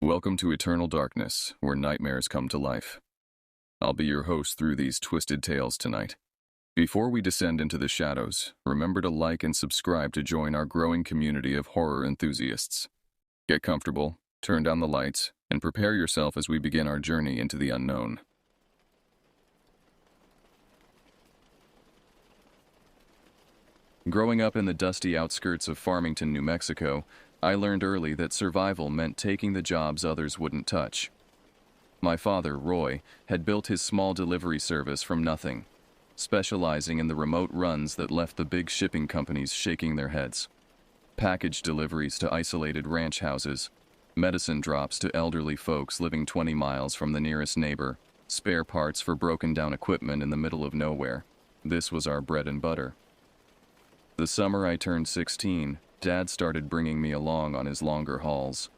Welcome to Eternal Darkness, where nightmares come to life. I'll be your host through these twisted tales tonight. Before we descend into the shadows, remember to like and subscribe to join our growing community of horror enthusiasts. Get comfortable, turn down the lights, and prepare yourself as we begin our journey into the unknown. Growing up in the dusty outskirts of Farmington, New Mexico, I learned early that survival meant taking the jobs others wouldn't touch. My father, Roy, had built his small delivery service from nothing, specializing in the remote runs that left the big shipping companies shaking their heads. Package deliveries to isolated ranch houses, medicine drops to elderly folks living 20 miles from the nearest neighbor, spare parts for broken-down equipment in the middle of nowhere. This was our bread and butter. The summer I turned 16, Dad started bringing me along on his longer hauls.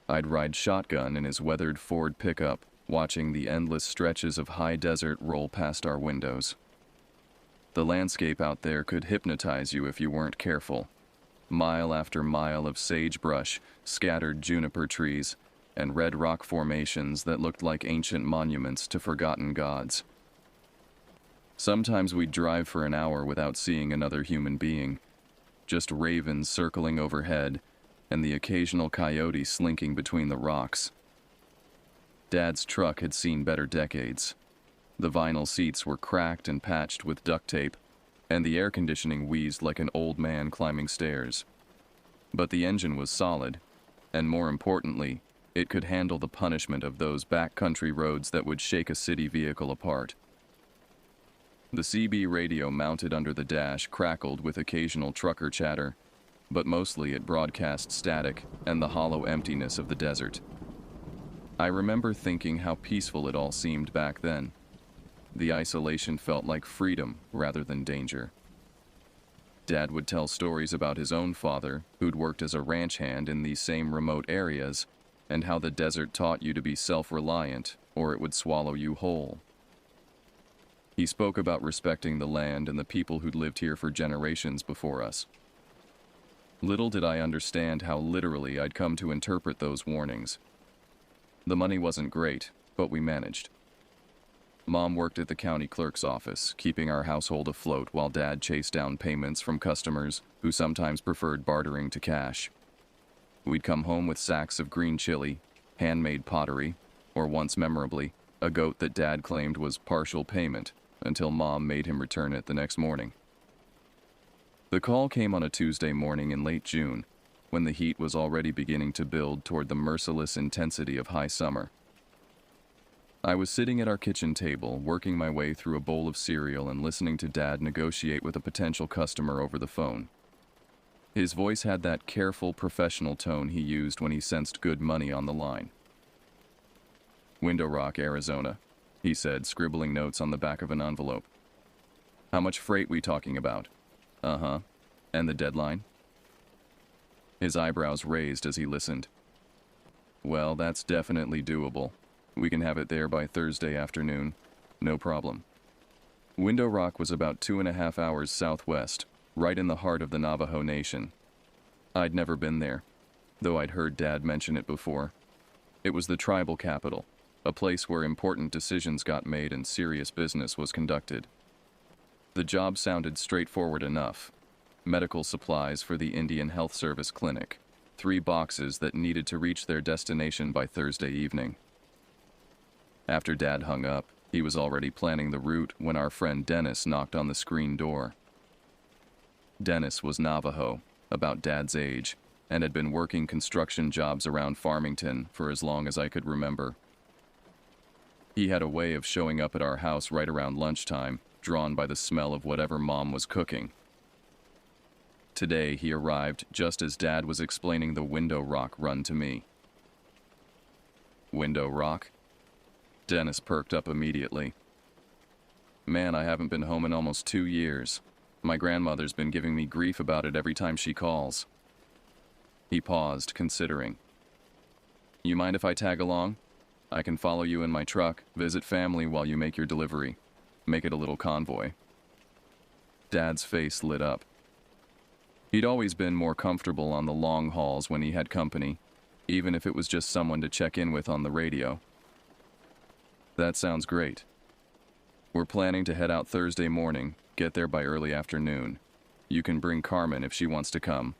I'd ride shotgun in his weathered Ford pickup, watching the endless stretches of high desert roll past our windows. The landscape out there could hypnotize you if you weren't careful. Mile after mile of sagebrush, scattered juniper trees, and red rock formations that looked like ancient monuments to forgotten gods. Sometimes we'd drive for an hour without seeing another human being, just ravens circling overhead and the occasional coyote slinking between the rocks. Dad's truck had seen better decades. The vinyl seats were cracked and patched with duct tape, and the air conditioning wheezed like an old man climbing stairs. But the engine was solid, and more importantly, it could handle the punishment of those backcountry roads that would shake a city vehicle apart. The CB radio mounted under the dash crackled with occasional trucker chatter, but mostly it broadcast static and the hollow emptiness of the desert. I remember thinking how peaceful it all seemed back then. The isolation felt like freedom rather than danger. Dad would tell stories about his own father, who'd worked as a ranch hand in these same remote areas, and how the desert taught you to be self-reliant, or it would swallow you whole. He spoke about respecting the land and the people who'd lived here for generations before us. Little did I understand how literally I'd come to interpret those warnings. The money wasn't great, but we managed. Mom worked at the county clerk's office, keeping our household afloat while Dad chased down payments from customers who sometimes preferred bartering to cash. We'd come home with sacks of green chili, handmade pottery, or once memorably, a goat that Dad claimed was partial payment, until Mom made him return it the next morning. The call came on a Tuesday morning in late June, when the heat was already beginning to build toward the merciless intensity of high summer. I was sitting at our kitchen table, working my way through a bowl of cereal and listening to Dad negotiate with a potential customer over the phone. His voice had that careful, professional tone he used when he sensed good money on the line. "Window Rock, Arizona," he said, scribbling notes on the back of an envelope. "How much freight we talking about?" "Uh-huh. And the deadline?" His eyebrows raised as he listened. "Well, that's definitely doable. We can have it there by Thursday afternoon. No problem." Window Rock was about 2.5 hours southwest, right in the heart of the Navajo Nation. I'd never been there, though I'd heard Dad mention it before. It was the tribal capital, a place where important decisions got made and serious business was conducted. The job sounded straightforward enough. Medical supplies for the Indian Health Service clinic, 3 boxes that needed to reach their destination by Thursday evening. After Dad hung up, he was already planning the route when our friend Dennis knocked on the screen door. Dennis was Navajo, about Dad's age, and had been working construction jobs around Farmington for as long as I could remember. He had a way of showing up at our house right around lunchtime, drawn by the smell of whatever Mom was cooking. Today, he arrived just as Dad was explaining the Window Rock run to me. "Window Rock?" Dennis perked up immediately. "Man, I haven't been home in almost 2 years. My grandmother's been giving me grief about it every time she calls." He paused, considering. "You mind if I tag along? I can follow you in my truck, visit family while you make your delivery. Make it a little convoy." Dad's face lit up. He'd always been more comfortable on the long hauls when he had company, even if it was just someone to check in with on the radio. That sounds great. We're planning to head out Thursday morning, get there by early afternoon. You can bring Carmen if she wants to come.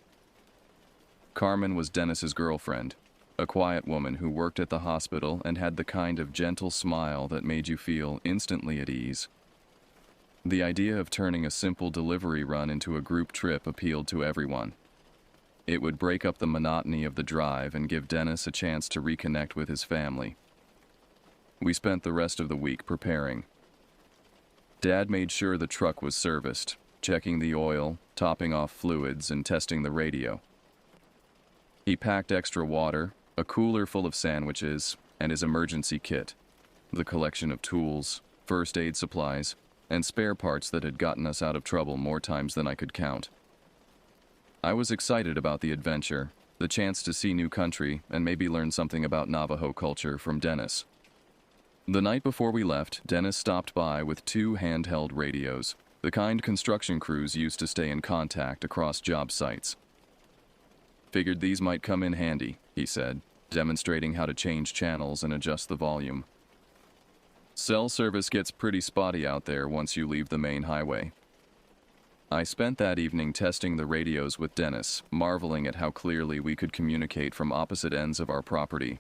Carmen was Dennis's girlfriend, a quiet woman who worked at the hospital and had the kind of gentle smile that made you feel instantly at ease. The idea of turning a simple delivery run into a group trip appealed to everyone. It would break up the monotony of the drive and give Dennis a chance to reconnect with his family. We spent the rest of the week preparing. Dad made sure the truck was serviced, checking the oil, topping off fluids, and testing the radio. He packed extra water, a cooler full of sandwiches, and his emergency kit, the collection of tools, first aid supplies, and spare parts that had gotten us out of trouble more times than I could count. I was excited about the adventure, the chance to see new country, and maybe learn something about Navajo culture from Dennis. The night before we left, Dennis stopped by with 2 handheld radios, the kind construction crews used to stay in contact across job sites. Figured these might come in handy, he said, demonstrating how to change channels and adjust the volume. Cell service gets pretty spotty out there once you leave the main highway. I spent that evening testing the radios with Dennis, marveling at how clearly we could communicate from opposite ends of our property.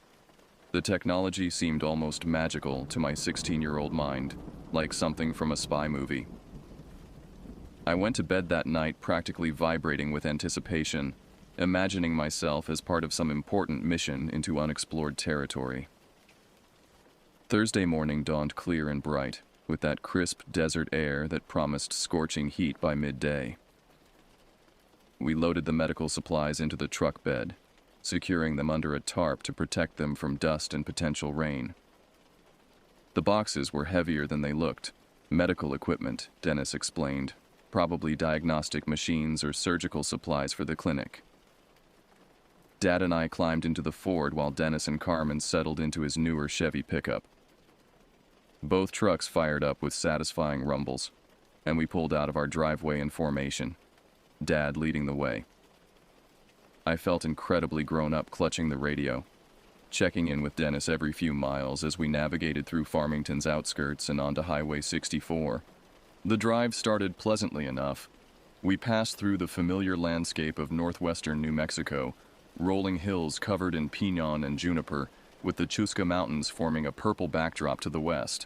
The technology seemed almost magical to my 16-year-old mind, like something from a spy movie. I went to bed that night practically vibrating with anticipation, imagining myself as part of some important mission into unexplored territory. Thursday morning dawned clear and bright, with that crisp desert air that promised scorching heat by midday. We loaded the medical supplies into the truck bed, securing them under a tarp to protect them from dust and potential rain. The boxes were heavier than they looked. Medical equipment, Dennis explained, probably diagnostic machines or surgical supplies for the clinic. Dad and I climbed into the Ford while Dennis and Carmen settled into his newer Chevy pickup. Both trucks fired up with satisfying rumbles, and we pulled out of our driveway in formation, Dad leading the way. I felt incredibly grown up clutching the radio, checking in with Dennis every few miles as we navigated through Farmington's outskirts and onto Highway 64. The drive started pleasantly enough. We passed through the familiar landscape of northwestern New Mexico, rolling hills covered in pinon and juniper, with the Chusca Mountains forming a purple backdrop to the west.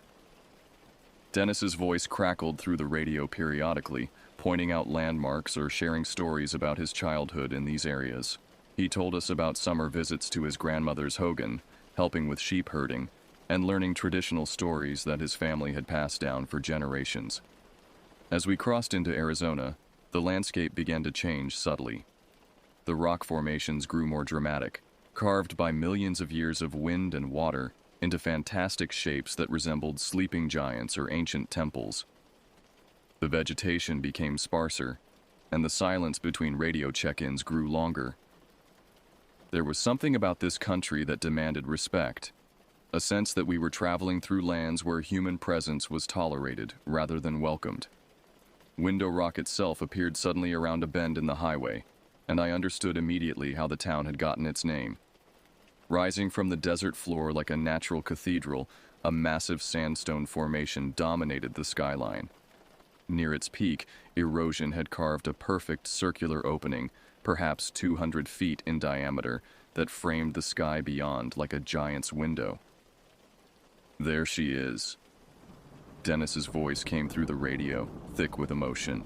Dennis's voice crackled through the radio periodically, pointing out landmarks or sharing stories about his childhood in these areas. He told us about summer visits to his grandmother's hogan, helping with sheep herding, and learning traditional stories that his family had passed down for generations. As we crossed into Arizona, the landscape began to change subtly. The rock formations grew more dramatic, carved by millions of years of wind and water into fantastic shapes that resembled sleeping giants or ancient temples. The vegetation became sparser, and the silence between radio check-ins grew longer. There was something about this country that demanded respect, a sense that we were traveling through lands where human presence was tolerated rather than welcomed. Window Rock itself appeared suddenly around a bend in the highway, and I understood immediately how the town had gotten its name. Rising from the desert floor like a natural cathedral, a massive sandstone formation dominated the skyline. Near its peak, erosion had carved a perfect circular opening, perhaps 200 feet in diameter, that framed the sky beyond like a giant's window. There she is. Dennis's voice came through the radio, thick with emotion.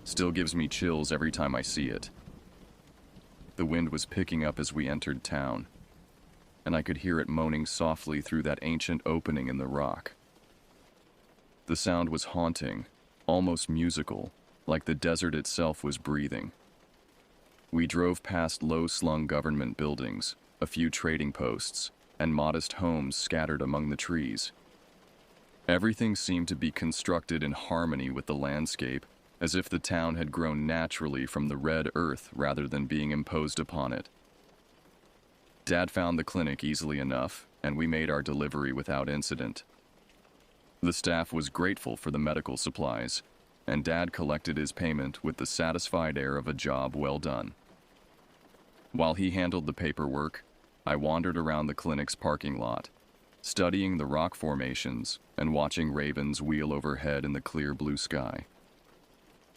Still gives me chills every time I see it. The wind was picking up as we entered town, and I could hear it moaning softly through that ancient opening in the rock. The sound was haunting, almost musical, like the desert itself was breathing. We drove past low-slung government buildings, a few trading posts, and modest homes scattered among the trees. Everything seemed to be constructed in harmony with the landscape, as if the town had grown naturally from the red earth rather than being imposed upon it. Dad found the clinic easily enough, and we made our delivery without incident. The staff was grateful for the medical supplies, and Dad collected his payment with the satisfied air of a job well done. While he handled the paperwork, I wandered around the clinic's parking lot, studying the rock formations and watching ravens wheel overhead in the clear blue sky.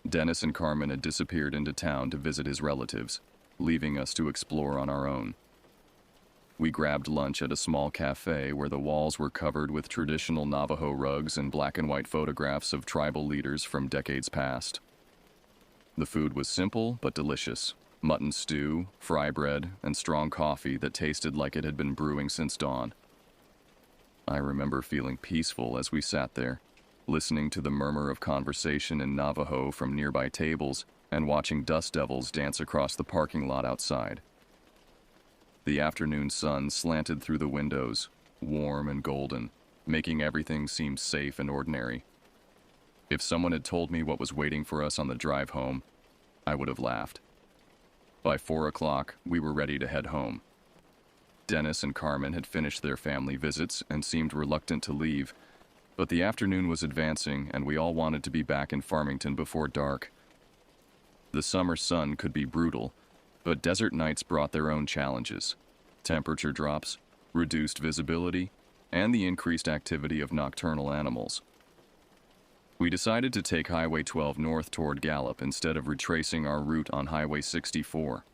Dennis and Carmen had disappeared into town to visit his relatives, leaving us to explore on our own. We grabbed lunch at a small cafe where the walls were covered with traditional Navajo rugs and black and white photographs of tribal leaders from decades past. The food was simple but delicious: mutton stew, fry bread, and strong coffee that tasted like it had been brewing since dawn. I remember feeling peaceful as we sat there, listening to the murmur of conversation in Navajo from nearby tables and watching dust devils dance across the parking lot outside. The afternoon sun slanted through the windows, warm and golden, making everything seem safe and ordinary. If someone had told me what was waiting for us on the drive home, I would have laughed. By 4 o'clock, we were ready to head home. Dennis and Carmen had finished their family visits and seemed reluctant to leave, but the afternoon was advancing and we all wanted to be back in Farmington before dark. The summer sun could be brutal, but desert nights brought their own challenges: temperature drops, reduced visibility, and the increased activity of nocturnal animals. We decided to take Highway 12 north toward Gallup instead of retracing our route on Highway 64.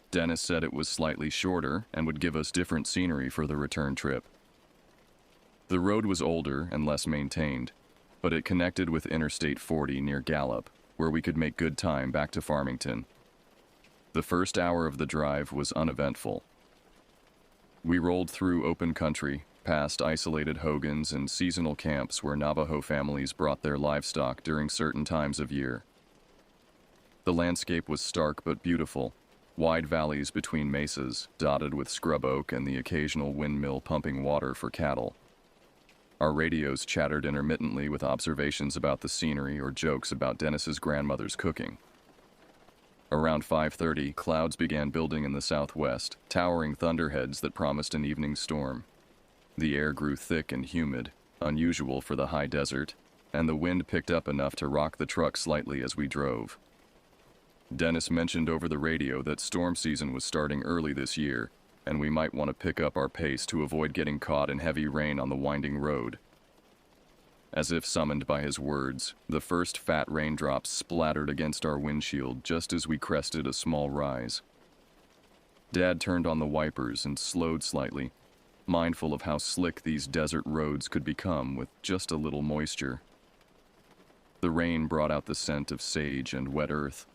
Dennis said it was slightly shorter and would give us different scenery for the return trip. The road was older and less maintained, but it connected with Interstate 40 near Gallup, where we could make good time back to Farmington. The first hour of the drive was uneventful. We rolled through open country, past isolated hogans and seasonal camps where Navajo families brought their livestock during certain times of year. The landscape was stark but beautiful: wide valleys between mesas, dotted with scrub oak and the occasional windmill pumping water for cattle. Our radios chattered intermittently with observations about the scenery or jokes about Dennis's grandmother's cooking. Around 5:30, clouds began building in the southwest, towering thunderheads that promised an evening storm. The air grew thick and humid, unusual for the high desert, and the wind picked up enough to rock the truck slightly as we drove. Dennis mentioned over the radio that storm season was starting early this year, and we might want to pick up our pace to avoid getting caught in heavy rain on the winding road. As if summoned by his words, the first fat raindrops splattered against our windshield just as we crested a small rise. Dad turned on the wipers and slowed slightly, mindful of how slick these desert roads could become with just a little moisture. The rain brought out the scent of sage and wet earth,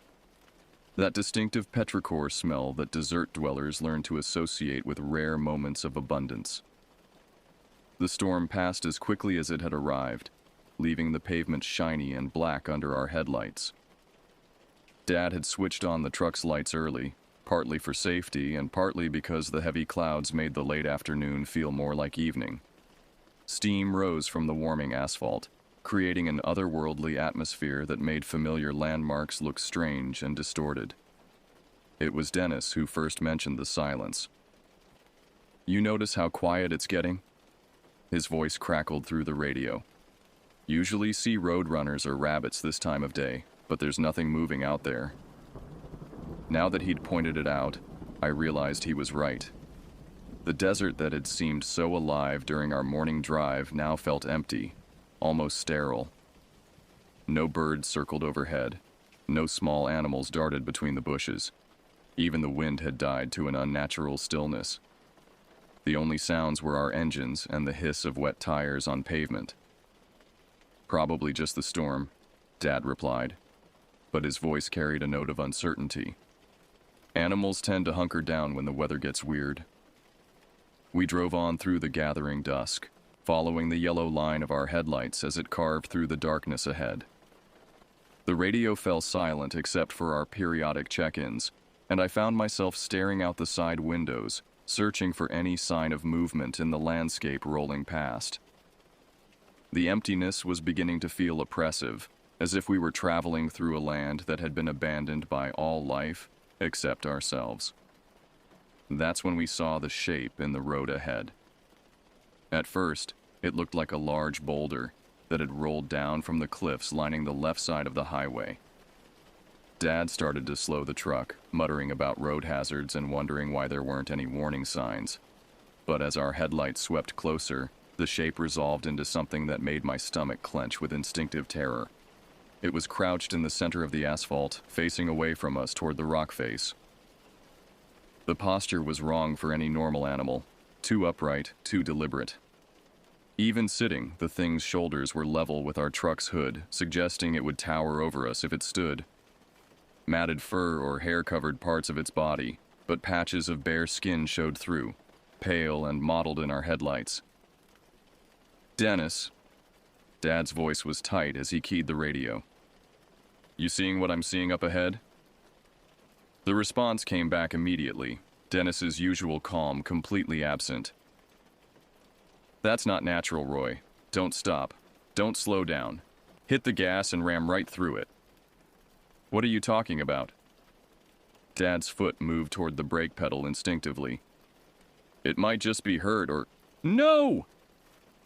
that distinctive petrichor smell that desert dwellers learn to associate with rare moments of abundance. The storm passed as quickly as it had arrived, leaving the pavement shiny and black under our headlights. Dad had switched on the truck's lights early, partly for safety and partly because the heavy clouds made the late afternoon feel more like evening. Steam rose from the warming asphalt, creating an otherworldly atmosphere that made familiar landmarks look strange and distorted. It was Dennis who first mentioned the silence. "You notice how quiet it's getting?" His voice crackled through the radio. "Usually see roadrunners or rabbits this time of day, but there's nothing moving out there." Now that he'd pointed it out, I realized he was right. The desert that had seemed so alive during our morning drive now felt empty, almost sterile. No birds circled overhead. No small animals darted between the bushes. Even the wind had died to an unnatural stillness. The only sounds were our engines and the hiss of wet tires on pavement. "Probably just the storm," Dad replied, but his voice carried a note of uncertainty. "Animals tend to hunker down when the weather gets weird." We drove on through the gathering dusk, following the yellow line of our headlights as it carved through the darkness ahead. The radio fell silent except for our periodic check-ins, and I found myself staring out the side windows, searching for any sign of movement in the landscape rolling past. The emptiness was beginning to feel oppressive, as if we were traveling through a land that had been abandoned by all life except ourselves. That's when we saw the shape in the road ahead. At first, it looked like a large boulder that had rolled down from the cliffs lining the left side of the highway. Dad started to slow the truck, muttering about road hazards and wondering why there weren't any warning signs. But as our headlights swept closer, the shape resolved into something that made my stomach clench with instinctive terror. It was crouched in the center of the asphalt, facing away from us toward the rock face. The posture was wrong for any normal animal, too upright, too deliberate. Even sitting, the thing's shoulders were level with our truck's hood, suggesting it would tower over us if it stood. Matted fur or hair-covered parts of its body, but patches of bare skin showed through, pale and mottled in our headlights. "Dennis." Dad's voice was tight as he keyed the radio. "You seeing what I'm seeing up ahead?" The response came back immediately, Dennis's usual calm completely absent. "That's not natural, Roy. Don't stop. Don't slow down. Hit the gas and ram right through it." "What are you talking about?" Dad's foot moved toward the brake pedal instinctively. "It might just be hurt or—" "No!"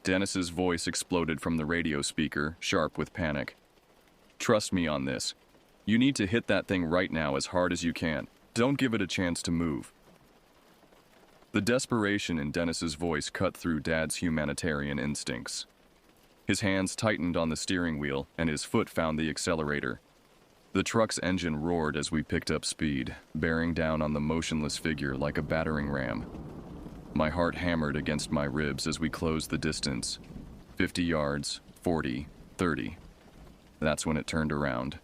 Dennis's voice exploded from the radio speaker, sharp with panic. "Trust me on this. You need to hit that thing right now as hard as you can. Don't give it a chance to move." The desperation in Dennis's voice cut through Dad's humanitarian instincts. His hands tightened on the steering wheel, and his foot found the accelerator. The truck's engine roared as we picked up speed, bearing down on the motionless figure like a battering ram. My heart hammered against my ribs as we closed the distance. 50 yards, 40, 30. That's when it turned around.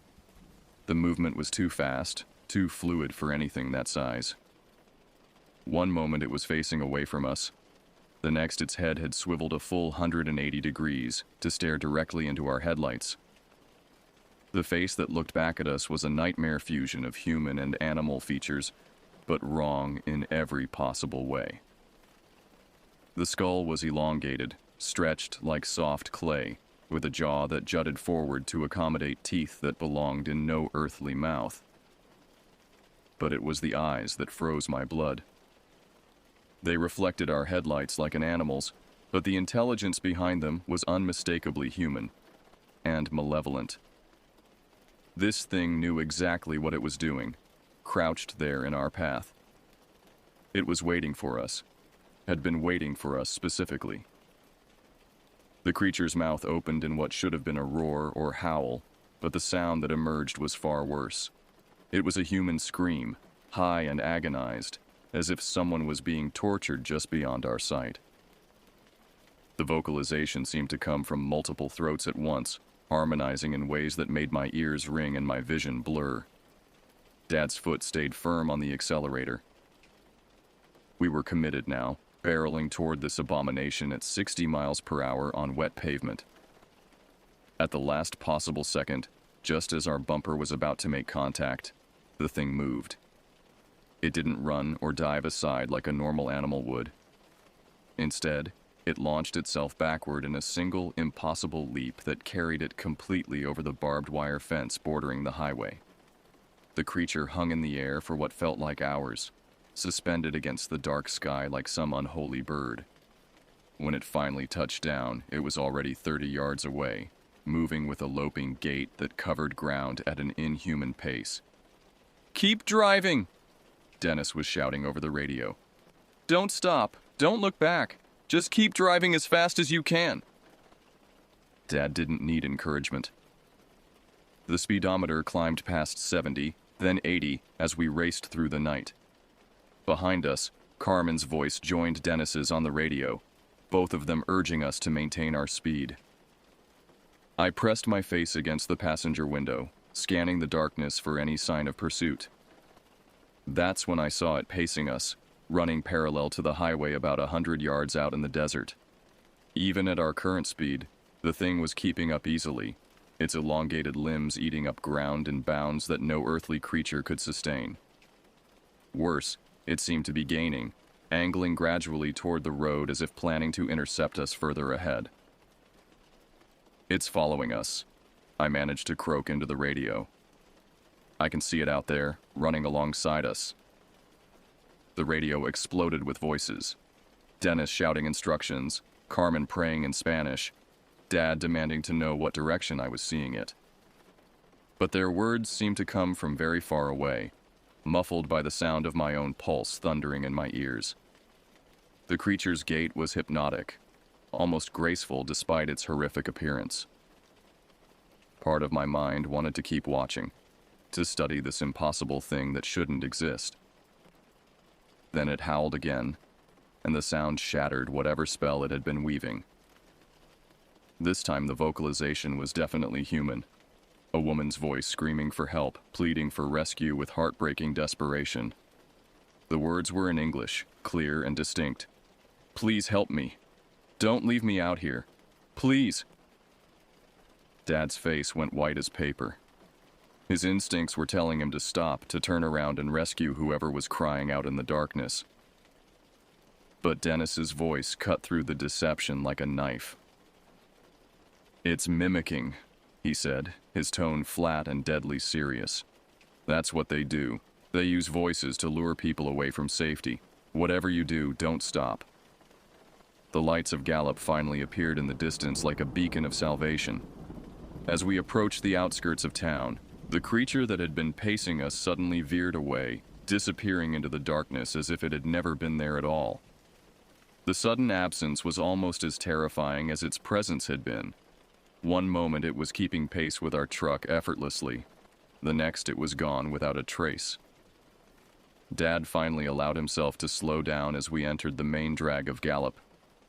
The movement was too fast, too fluid for anything that size. One moment it was facing away from us. The next its head had swiveled a full 180 degrees to stare directly into our headlights. The face that looked back at us was a nightmare fusion of human and animal features, but wrong in every possible way. The skull was elongated, stretched like soft clay, with a jaw that jutted forward to accommodate teeth that belonged in no earthly mouth. But it was the eyes that froze my blood. They reflected our headlights like an animal's, but the intelligence behind them was unmistakably human and malevolent. This thing knew exactly what it was doing, crouched there in our path. It was waiting for us, had been waiting for us specifically. The creature's mouth opened in what should have been a roar or howl, but the sound that emerged was far worse. It was a human scream, high and agonized, as if someone was being tortured just beyond our sight. The vocalization seemed to come from multiple throats at once, harmonizing in ways that made my ears ring and my vision blur. Dad's foot stayed firm on the accelerator. We were committed now, barreling toward this abomination at 60 miles per hour on wet pavement. At the last possible second, just as our bumper was about to make contact, the thing moved. It didn't run or dive aside like a normal animal would. Instead, it launched itself backward in a single, impossible leap that carried it completely over the barbed wire fence bordering the highway. The creature hung in the air for what felt like hours, suspended against the dark sky like some unholy bird. When it finally touched down, it was already 30 yards away, moving with a loping gait that covered ground at an inhuman pace. "Keep driving!" Dennis was shouting over the radio. "Don't stop. Don't look back. Just keep driving as fast as you can." Dad didn't need encouragement. The speedometer climbed past 70, then 80 as we raced through the night. Behind us, Carmen's voice joined Dennis's on the radio, both of them urging us to maintain our speed. I pressed my face against the passenger window, scanning the darkness for any sign of pursuit. That's when I saw it pacing us, running parallel to the highway about 100 yards out in the desert. Even at our current speed, the thing was keeping up easily, its elongated limbs eating up ground in bounds that no earthly creature could sustain. Worse, it seemed to be gaining, angling gradually toward the road as if planning to intercept us further ahead. "It's following us," I managed to croak into the radio. "I can see it out there, running alongside us." The radio exploded with voices. Dennis shouting instructions, Carmen praying in Spanish, Dad demanding to know what direction I was seeing it. but their words seemed to come from very far away, muffled by the sound of my own pulse thundering in my ears. The creature's gait was hypnotic, almost graceful despite its horrific appearance. Part of my mind wanted to keep watching, to study this impossible thing that shouldn't exist. Then it howled again, and the sound shattered whatever spell it had been weaving. This time the vocalization was definitely human. A woman's voice screaming for help, pleading for rescue with heartbreaking desperation. The words were in English, clear and distinct. "Please help me. Don't leave me out here. Please." Dad's face went white as paper. His instincts were telling him to stop, to turn around and rescue whoever was crying out in the darkness. But Dennis's voice cut through the deception like a knife. "It's mimicking," he said, his tone flat and deadly serious. "That's what they do. They use voices to lure people away from safety. Whatever you do, don't stop." The lights of Gallup finally appeared in the distance like a beacon of salvation. As we approached the outskirts of town, the creature that had been pacing us suddenly veered away, disappearing into the darkness as if it had never been there at all. The sudden absence was almost as terrifying as its presence had been. One moment it was keeping pace with our truck effortlessly. The next it was gone without a trace. Dad finally allowed himself to slow down as we entered the main drag of Gallup,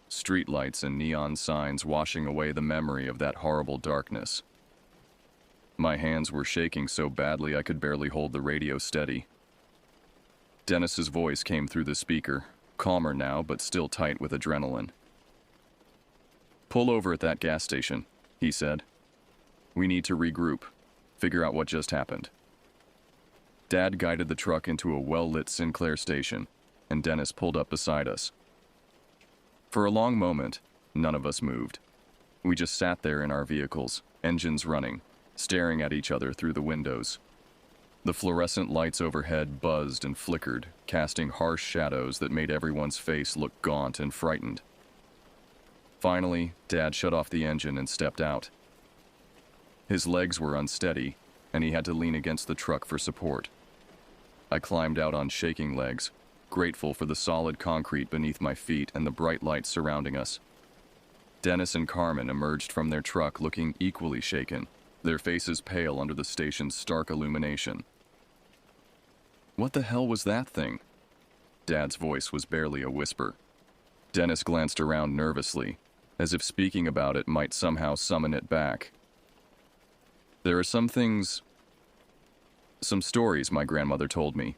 streetlights and neon signs washing away the memory of that horrible darkness. My hands were shaking so badly I could barely hold the radio steady. Dennis's voice came through the speaker, calmer now but still tight with adrenaline. "Pull over at that gas station," he said. "We need to regroup, figure out what just happened." Dad guided the truck into a well-lit Sinclair station, and Dennis pulled up beside us. For a long moment, none of us moved. We just sat there in our vehicles, engines running, staring at each other through the windows. The fluorescent lights overhead buzzed and flickered, casting harsh shadows that made everyone's face look gaunt and frightened. Finally, Dad shut off the engine and stepped out. His legs were unsteady, and he had to lean against the truck for support. I climbed out on shaking legs, grateful for the solid concrete beneath my feet and the bright lights surrounding us. Dennis and Carmen emerged from their truck looking equally shaken, their faces pale under the station's stark illumination. "What the hell was that thing?" Dad's voice was barely a whisper. Dennis glanced around nervously, as if speaking about it might somehow summon it back. "There are some stories my grandmother told me.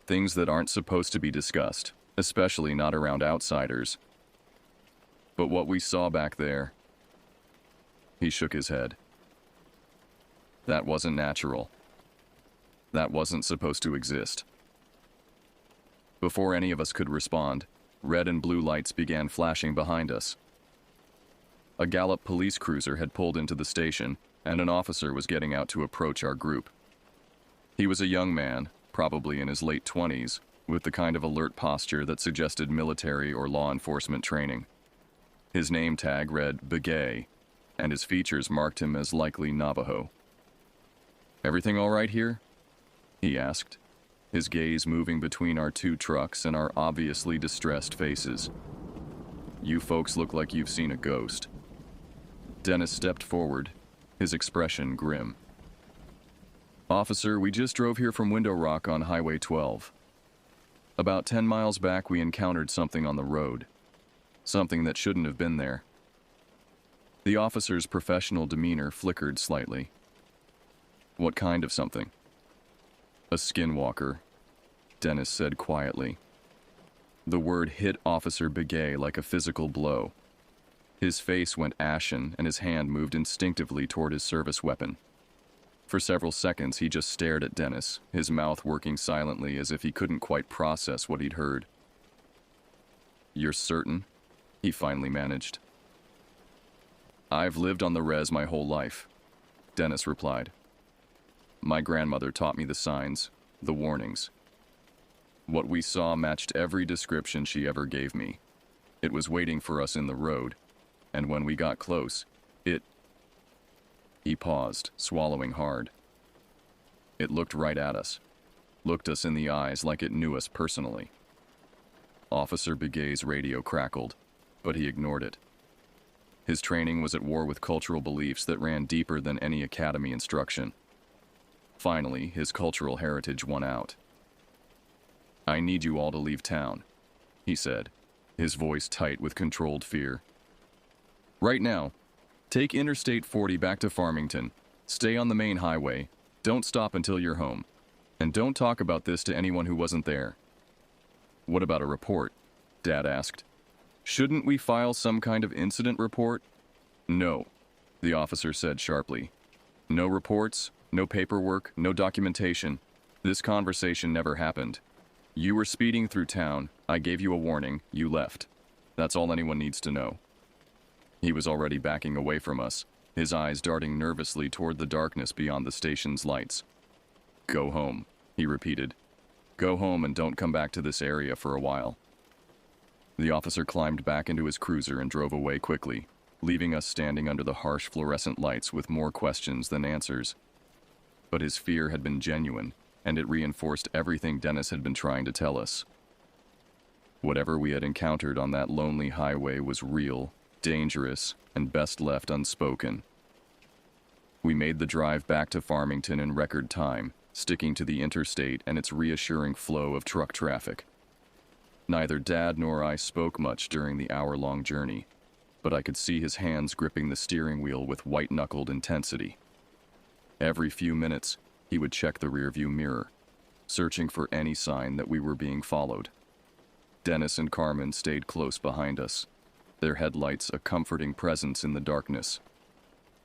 Things that aren't supposed to be discussed, especially not around outsiders. But what we saw back there..." He shook his head. "That wasn't natural. That wasn't supposed to exist." Before any of us could respond, red and blue lights began flashing behind us. A Gallup police cruiser had pulled into the station, and an officer was getting out to approach our group. He was a young man, probably in his late 20s, with the kind of alert posture that suggested military or law enforcement training. His name tag read Begay, and his features marked him as likely Navajo. "Everything all right here?" he asked, his gaze moving between our two trucks and our obviously distressed faces. "You folks look like you've seen a ghost." Dennis stepped forward, his expression grim. "Officer, we just drove here from Window Rock on Highway 12. About 10 miles back, we encountered something on the road. Something that shouldn't have been there." The officer's professional demeanor flickered slightly. "What kind of something?" "A skinwalker," Dennis said quietly. The word hit Officer Begay like a physical blow. His face went ashen and his hand moved instinctively toward his service weapon. For several seconds he just stared at Dennis, his mouth working silently as if he couldn't quite process what he'd heard. "You're certain?" he finally managed. "I've lived on the res my whole life," Dennis replied. "My grandmother taught me the signs, the warnings. What we saw matched every description she ever gave me. It was waiting for us in the road, and when we got close, it..." He paused, swallowing hard. It looked right at us, looked us in the eyes like it knew us personally. Officer Begay's radio crackled, but he ignored it. His training was at war with cultural beliefs that ran deeper than any academy instruction. Finally, his cultural heritage won out. "I need you all to leave town," he said, his voice tight with controlled fear. "Right now. Take Interstate 40 back to Farmington. Stay on the main highway. Don't stop until you're home. And don't talk about this to anyone who wasn't there." "What about a report?" Dad asked. "Shouldn't we file some kind of incident report?" "No," the officer said sharply. "No reports, no paperwork, no documentation. This conversation never happened. You were speeding through town, I gave you a warning, you left. That's all anyone needs to know." He was already backing away from us, his eyes darting nervously toward the darkness beyond the station's lights. "Go home," he repeated. "Go home and don't come back to this area for a while." The officer climbed back into his cruiser and drove away quickly, leaving us standing under the harsh fluorescent lights with more questions than answers. But his fear had been genuine, and it reinforced everything Dennis had been trying to tell us. Whatever we had encountered on that lonely highway was real, dangerous, and best left unspoken. We made the drive back to Farmington in record time, sticking to the interstate and its reassuring flow of truck traffic. Neither Dad nor I spoke much during the hour-long journey, but I could see his hands gripping the steering wheel with white-knuckled intensity. Every few minutes, he would check the rearview mirror, searching for any sign that we were being followed. Dennis and Carmen stayed close behind us, their headlights a comforting presence in the darkness.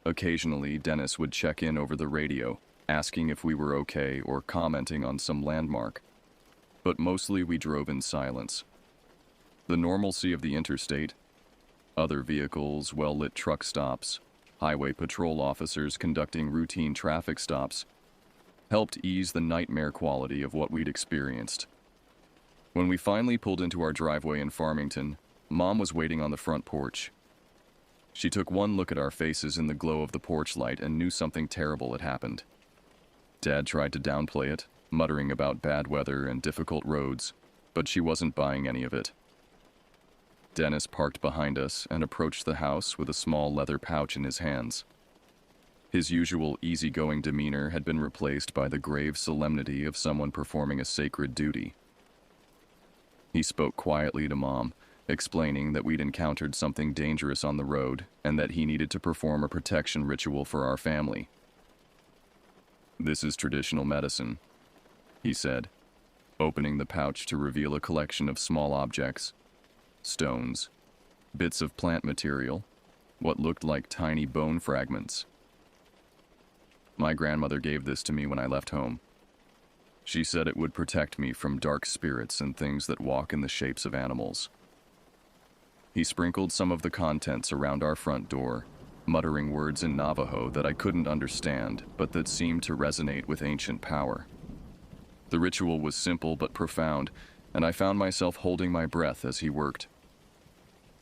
Occasionally, Dennis would check in over the radio, asking if we were okay or commenting on some landmark. But mostly we drove in silence. The normalcy of the interstate, other vehicles, well-lit truck stops, highway patrol officers conducting routine traffic stops, helped ease the nightmare quality of what we'd experienced. When we finally pulled into our driveway in Farmington, Mom was waiting on the front porch. She took one look at our faces in the glow of the porch light and knew something terrible had happened. Dad tried to downplay it, muttering about bad weather and difficult roads, but she wasn't buying any of it. Dennis parked behind us and approached the house with a small leather pouch in his hands. His usual easygoing demeanor had been replaced by the grave solemnity of someone performing a sacred duty. He spoke quietly to Mom, explaining that we'd encountered something dangerous on the road and that he needed to perform a protection ritual for our family. "This is traditional medicine," he said, opening the pouch to reveal a collection of small objects, stones, bits of plant material, what looked like tiny bone fragments. "My grandmother gave this to me when I left home. She said it would protect me from dark spirits and things that walk in the shapes of animals." He sprinkled some of the contents around our front door, muttering words in Navajo that I couldn't understand, but that seemed to resonate with ancient power. The ritual was simple but profound, and I found myself holding my breath as he worked.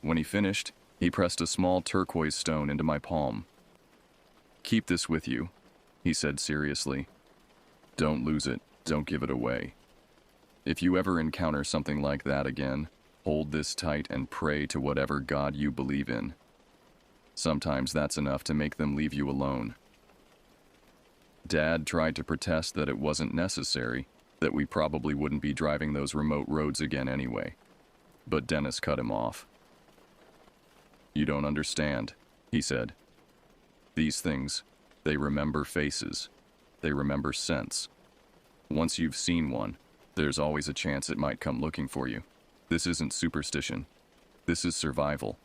When he finished, he pressed a small turquoise stone into my palm. "Keep this with you," he said seriously. "Don't lose it, don't give it away. If you ever encounter something like that again, hold this tight and pray to whatever God you believe in. Sometimes that's enough to make them leave you alone." Dad tried to protest that it wasn't necessary, that we probably wouldn't be driving those remote roads again anyway. But Dennis cut him off. "You don't understand," he said. "These things, they remember faces. They remember scents. Once you've seen one, there's always a chance it might come looking for you. This isn't superstition. This is survival."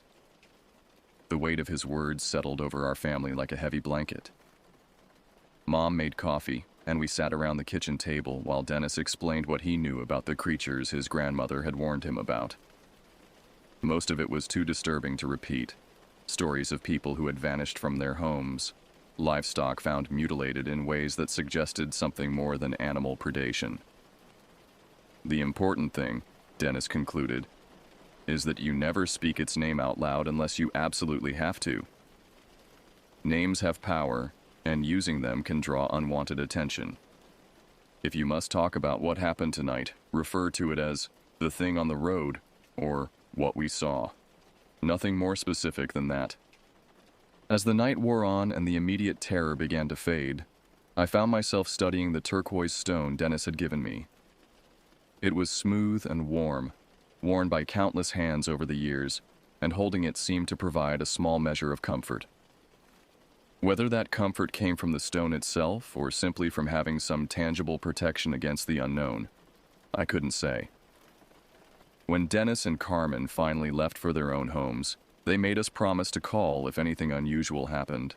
The weight of his words settled over our family like a heavy blanket. Mom made coffee, and we sat around the kitchen table while Dennis explained what he knew about the creatures his grandmother had warned him about. Most of it was too disturbing to repeat. Stories of people who had vanished from their homes, livestock found mutilated in ways that suggested something more than animal predation. "The important thing," Dennis concluded, "is that you never speak its name out loud unless you absolutely have to. Names have power, and using them can draw unwanted attention. If you must talk about what happened tonight, refer to it as the thing on the road or what we saw. Nothing more specific than that. As the night wore on and the immediate terror began to fade, I found myself studying the turquoise stone Dennis had given me. It was smooth and warm, worn by countless hands over the years, and holding it seemed to provide a small measure of comfort. Whether that comfort came from the stone itself or simply from having some tangible protection against the unknown, I couldn't say. When Dennis and Carmen finally left for their own homes, they made us promise to call if anything unusual happened.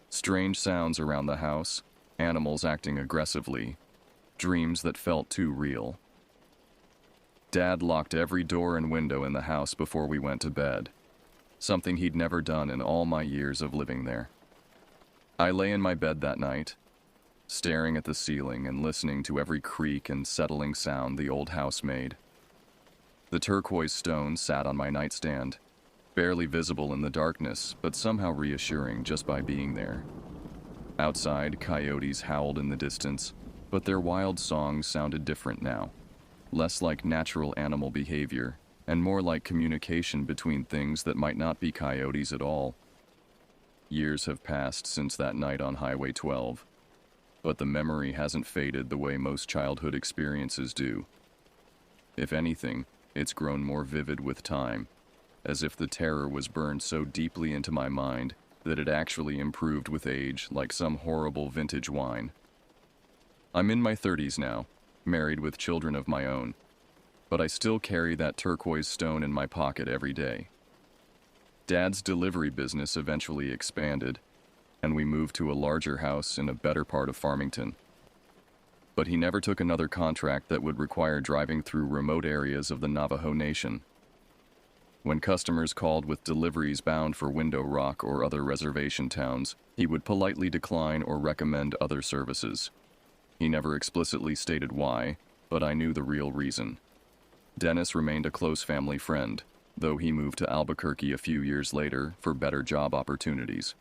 Strange sounds around the house, animals acting aggressively, dreams that felt too real. Dad locked every door and window in the house before we went to bed, something he'd never done in all my years of living there. I lay in my bed that night, staring at the ceiling and listening to every creak and settling sound the old house made. The turquoise stone sat on my nightstand, barely visible in the darkness, but somehow reassuring just by being there. Outside, coyotes howled in the distance, but their wild songs sounded different now, less like natural animal behavior and more like communication between things that might not be coyotes at all. Years have passed since that night on Highway 12, but the memory hasn't faded the way most childhood experiences do. If anything, it's grown more vivid with time, as if the terror was burned so deeply into my mind that it actually improved with age, like some horrible vintage wine. I'm in my 30s now, married with children of my own, but I still carry that turquoise stone in my pocket every day. Dad's delivery business eventually expanded, and we moved to a larger house in a better part of Farmington. But he never took another contract that would require driving through remote areas of the Navajo Nation. When customers called with deliveries bound for Window Rock or other reservation towns, he would politely decline or recommend other services. He never explicitly stated why, but I knew the real reason. Dennis remained a close family friend, though he moved to Albuquerque a few years later for better job opportunities.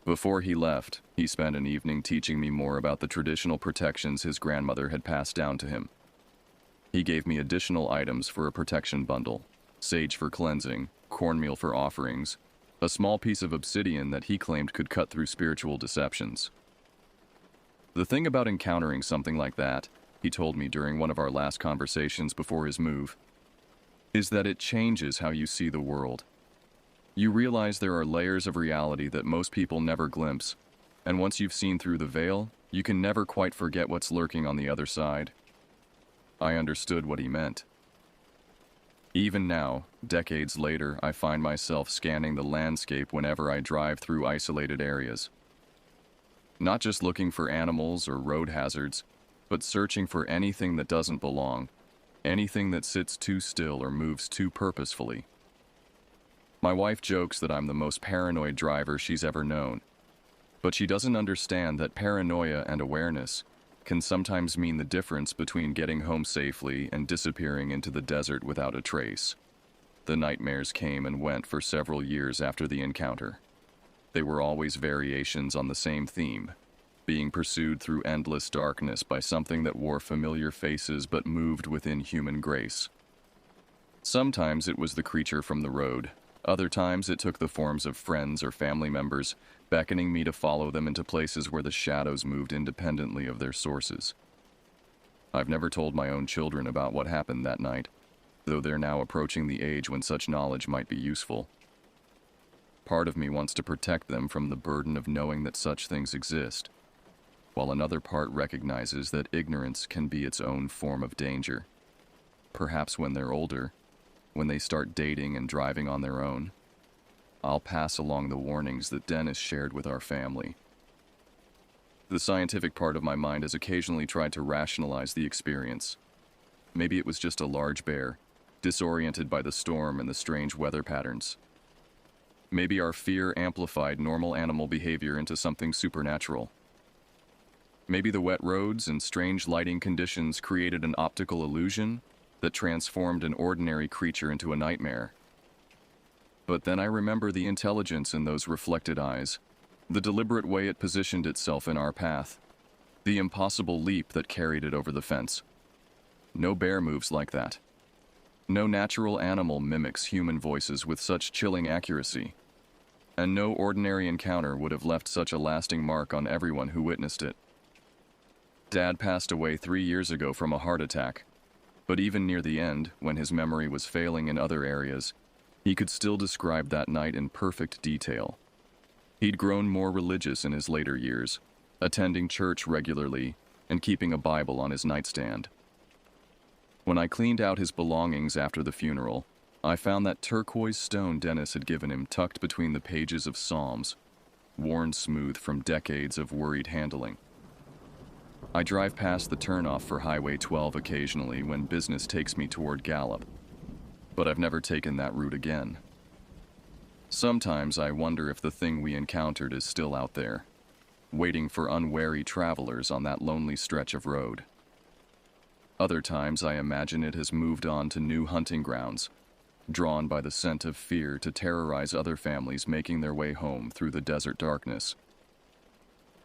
Before he left, he spent an evening teaching me more about the traditional protections his grandmother had passed down to him. He gave me additional items for a protection bundle: sage for cleansing, cornmeal for offerings, a small piece of obsidian that he claimed could cut through spiritual deceptions. The thing about encountering something like that, he told me during one of our last conversations before his move, is that it changes how you see the world. You realize there are layers of reality that most people never glimpse, and once you've seen through the veil, you can never quite forget what's lurking on the other side. I understood what he meant. Even now, decades later, I find myself scanning the landscape whenever I drive through isolated areas. Not just looking for animals or road hazards, but searching for anything that doesn't belong, anything that sits too still or moves too purposefully. My wife jokes that I'm the most paranoid driver she's ever known, but she doesn't understand that paranoia and awareness can sometimes mean the difference between getting home safely and disappearing into the desert without a trace. The nightmares came and went for several years after the encounter. They were always variations on the same theme, being pursued through endless darkness by something that wore familiar faces but moved within human grace. Sometimes it was the creature from the road. Other times it took the forms of friends or family members, beckoning me to follow them into places where the shadows moved independently of their sources. I've never told my own children about what happened that night, though they're now approaching the age when such knowledge might be useful. Part of me wants to protect them from the burden of knowing that such things exist, while another part recognizes that ignorance can be its own form of danger. Perhaps when they're older, when they start dating and driving on their own, I'll pass along the warnings that Dennis shared with our family. The scientific part of my mind has occasionally tried to rationalize the experience. Maybe it was just a large bear, disoriented by the storm and the strange weather patterns. Maybe our fear amplified normal animal behavior into something supernatural. Maybe the wet roads and strange lighting conditions created an optical illusion that transformed an ordinary creature into a nightmare. But then I remember the intelligence in those reflected eyes, The deliberate way it positioned itself in our path. The impossible leap that carried it over the fence. No bear moves like that. No natural animal mimics human voices with such chilling accuracy. And no ordinary encounter would have left such a lasting mark on everyone who witnessed it. Dad passed away 3 years ago from a heart attack, but even near the end, when his memory was failing in other areas, he could still describe that night in perfect detail. He'd grown more religious in his later years, attending church regularly and keeping a Bible on his nightstand. When I cleaned out his belongings after the funeral, I found that turquoise stone Dennis had given him tucked between the pages of Psalms, worn smooth from decades of worried handling. I drive past the turnoff for Highway 12 occasionally when business takes me toward Gallup, but I've never taken that route again. Sometimes I wonder if the thing we encountered is still out there, waiting for unwary travelers on that lonely stretch of road. Other times I imagine it has moved on to new hunting grounds, drawn by the scent of fear to terrorize other families making their way home through the desert darkness.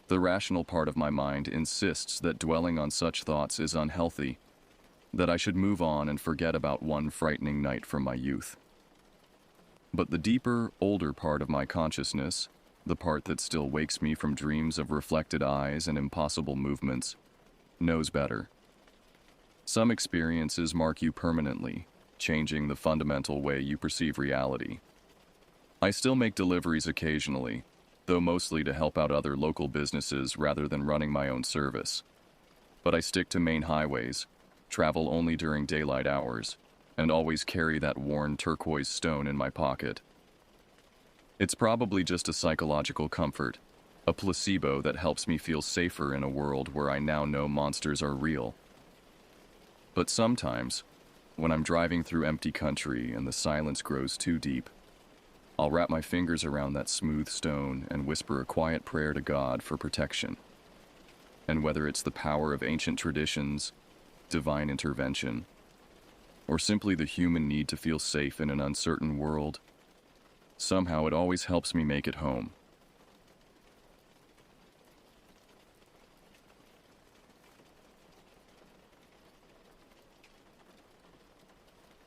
The rational part of my mind insists that dwelling on such thoughts is unhealthy, that I should move on and forget about one frightening night from my youth. But the deeper, older part of my consciousness, the part that still wakes me from dreams of reflected eyes and impossible movements, knows better. Some experiences mark you permanently, changing the fundamental way you perceive reality. I still make deliveries occasionally, though mostly to help out other local businesses rather than running my own service. But I stick to main highways, travel only during daylight hours, and always carry that worn turquoise stone in my pocket. It's probably just a psychological comfort, a placebo that helps me feel safer in a world where I now know monsters are real. But sometimes, when I'm driving through empty country and the silence grows too deep, I'll wrap my fingers around that smooth stone and whisper a quiet prayer to God for protection. And whether it's the power of ancient traditions, divine intervention, or simply the human need to feel safe in an uncertain world, somehow it always helps me make it home.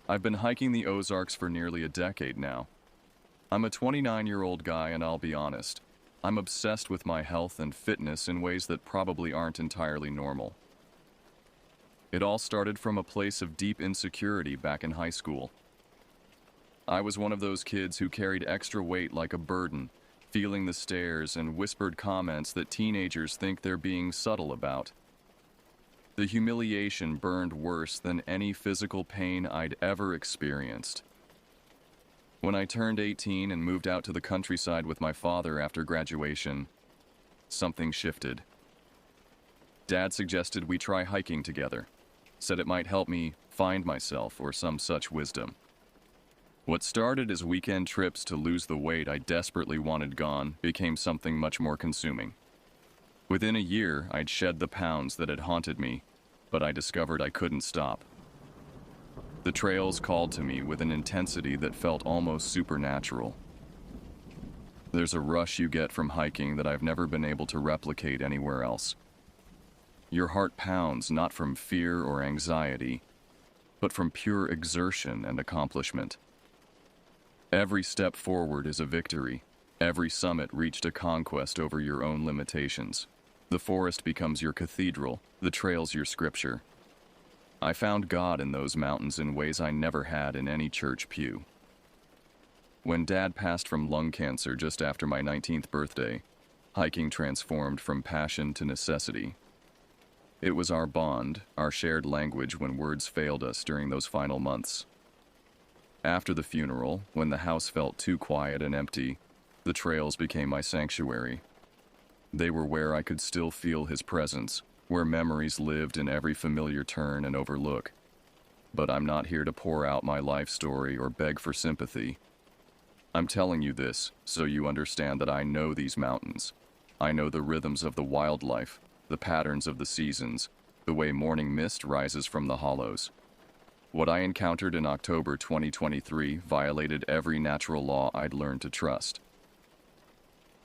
I've been hiking the Ozarks for nearly a decade now. I'm a 29-year-old guy, and I'll be honest, I'm obsessed with my health and fitness in ways that probably aren't entirely normal. It all started from a place of deep insecurity back in high school. I was one of those kids who carried extra weight like a burden, feeling the stares and whispered comments that teenagers think they're being subtle about. The humiliation burned worse than any physical pain I'd ever experienced. When I turned 18 and moved out to the countryside with my father after graduation, something shifted. Dad suggested we try hiking together, said it might help me find myself or some such wisdom. What started as weekend trips to lose the weight I desperately wanted gone became something much more consuming. Within a year, I'd shed the pounds that had haunted me, but I discovered I couldn't stop. The trails called to me with an intensity that felt almost supernatural. There's a rush you get from hiking that I've never been able to replicate anywhere else. Your heart pounds not from fear or anxiety, but from pure exertion and accomplishment. Every step forward is a victory. Every summit reached a conquest over your own limitations. The forest becomes your cathedral, the trails your scripture. I found God in those mountains in ways I never had in any church pew. When Dad passed from lung cancer just after my 19th birthday, hiking transformed from passion to necessity. It was our bond, our shared language when words failed us during those final months. After the funeral, when the house felt too quiet and empty, the trails became my sanctuary. They were where I could still feel his presence, where memories lived in every familiar turn and overlook. But I'm not here to pour out my life story or beg for sympathy. I'm telling you this so you understand that I know these mountains. I know the rhythms of the wildlife, the patterns of the seasons, the way morning mist rises from the hollows. What I encountered in October 2023 violated every natural law I'd learned to trust.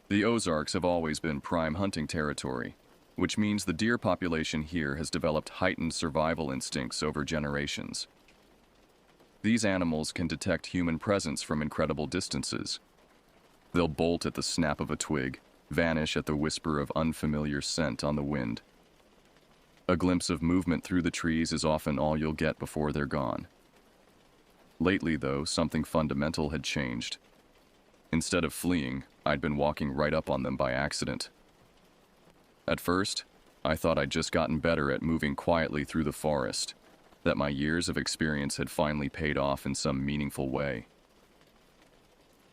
The Ozarks have always been prime hunting territory, which means the deer population here has developed heightened survival instincts over generations. These animals can detect human presence from incredible distances. They'll bolt at the snap of a twig, vanish at the whisper of unfamiliar scent on the wind. A glimpse of movement through the trees is often all you'll get before they're gone. Lately, though, something fundamental had changed. Instead of fleeing, I'd been walking right up on them by accident. At first, I thought I'd just gotten better at moving quietly through the forest, that my years of experience had finally paid off in some meaningful way.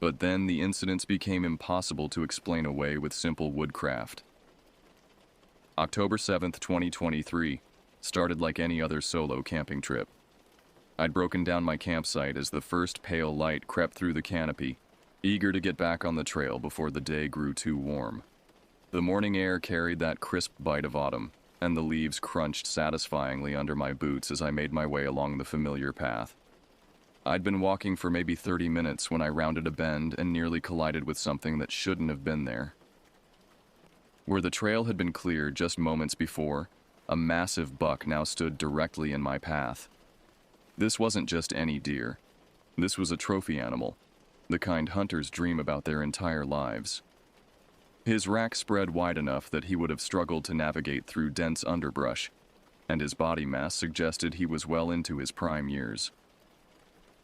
But then the incidents became impossible to explain away with simple woodcraft. October 7th, 2023, started like any other solo camping trip. I'd broken down my campsite as the first pale light crept through the canopy, eager to get back on the trail before the day grew too warm. The morning air carried that crisp bite of autumn, and the leaves crunched satisfyingly under my boots as I made my way along the familiar path. I'd been walking for maybe 30 minutes when I rounded a bend and nearly collided with something that shouldn't have been there. Where the trail had been cleared just moments before, a massive buck now stood directly in my path. This wasn't just any deer. This was a trophy animal, the kind hunters dream about their entire lives. His rack spread wide enough that he would have struggled to navigate through dense underbrush, and his body mass suggested he was well into his prime years.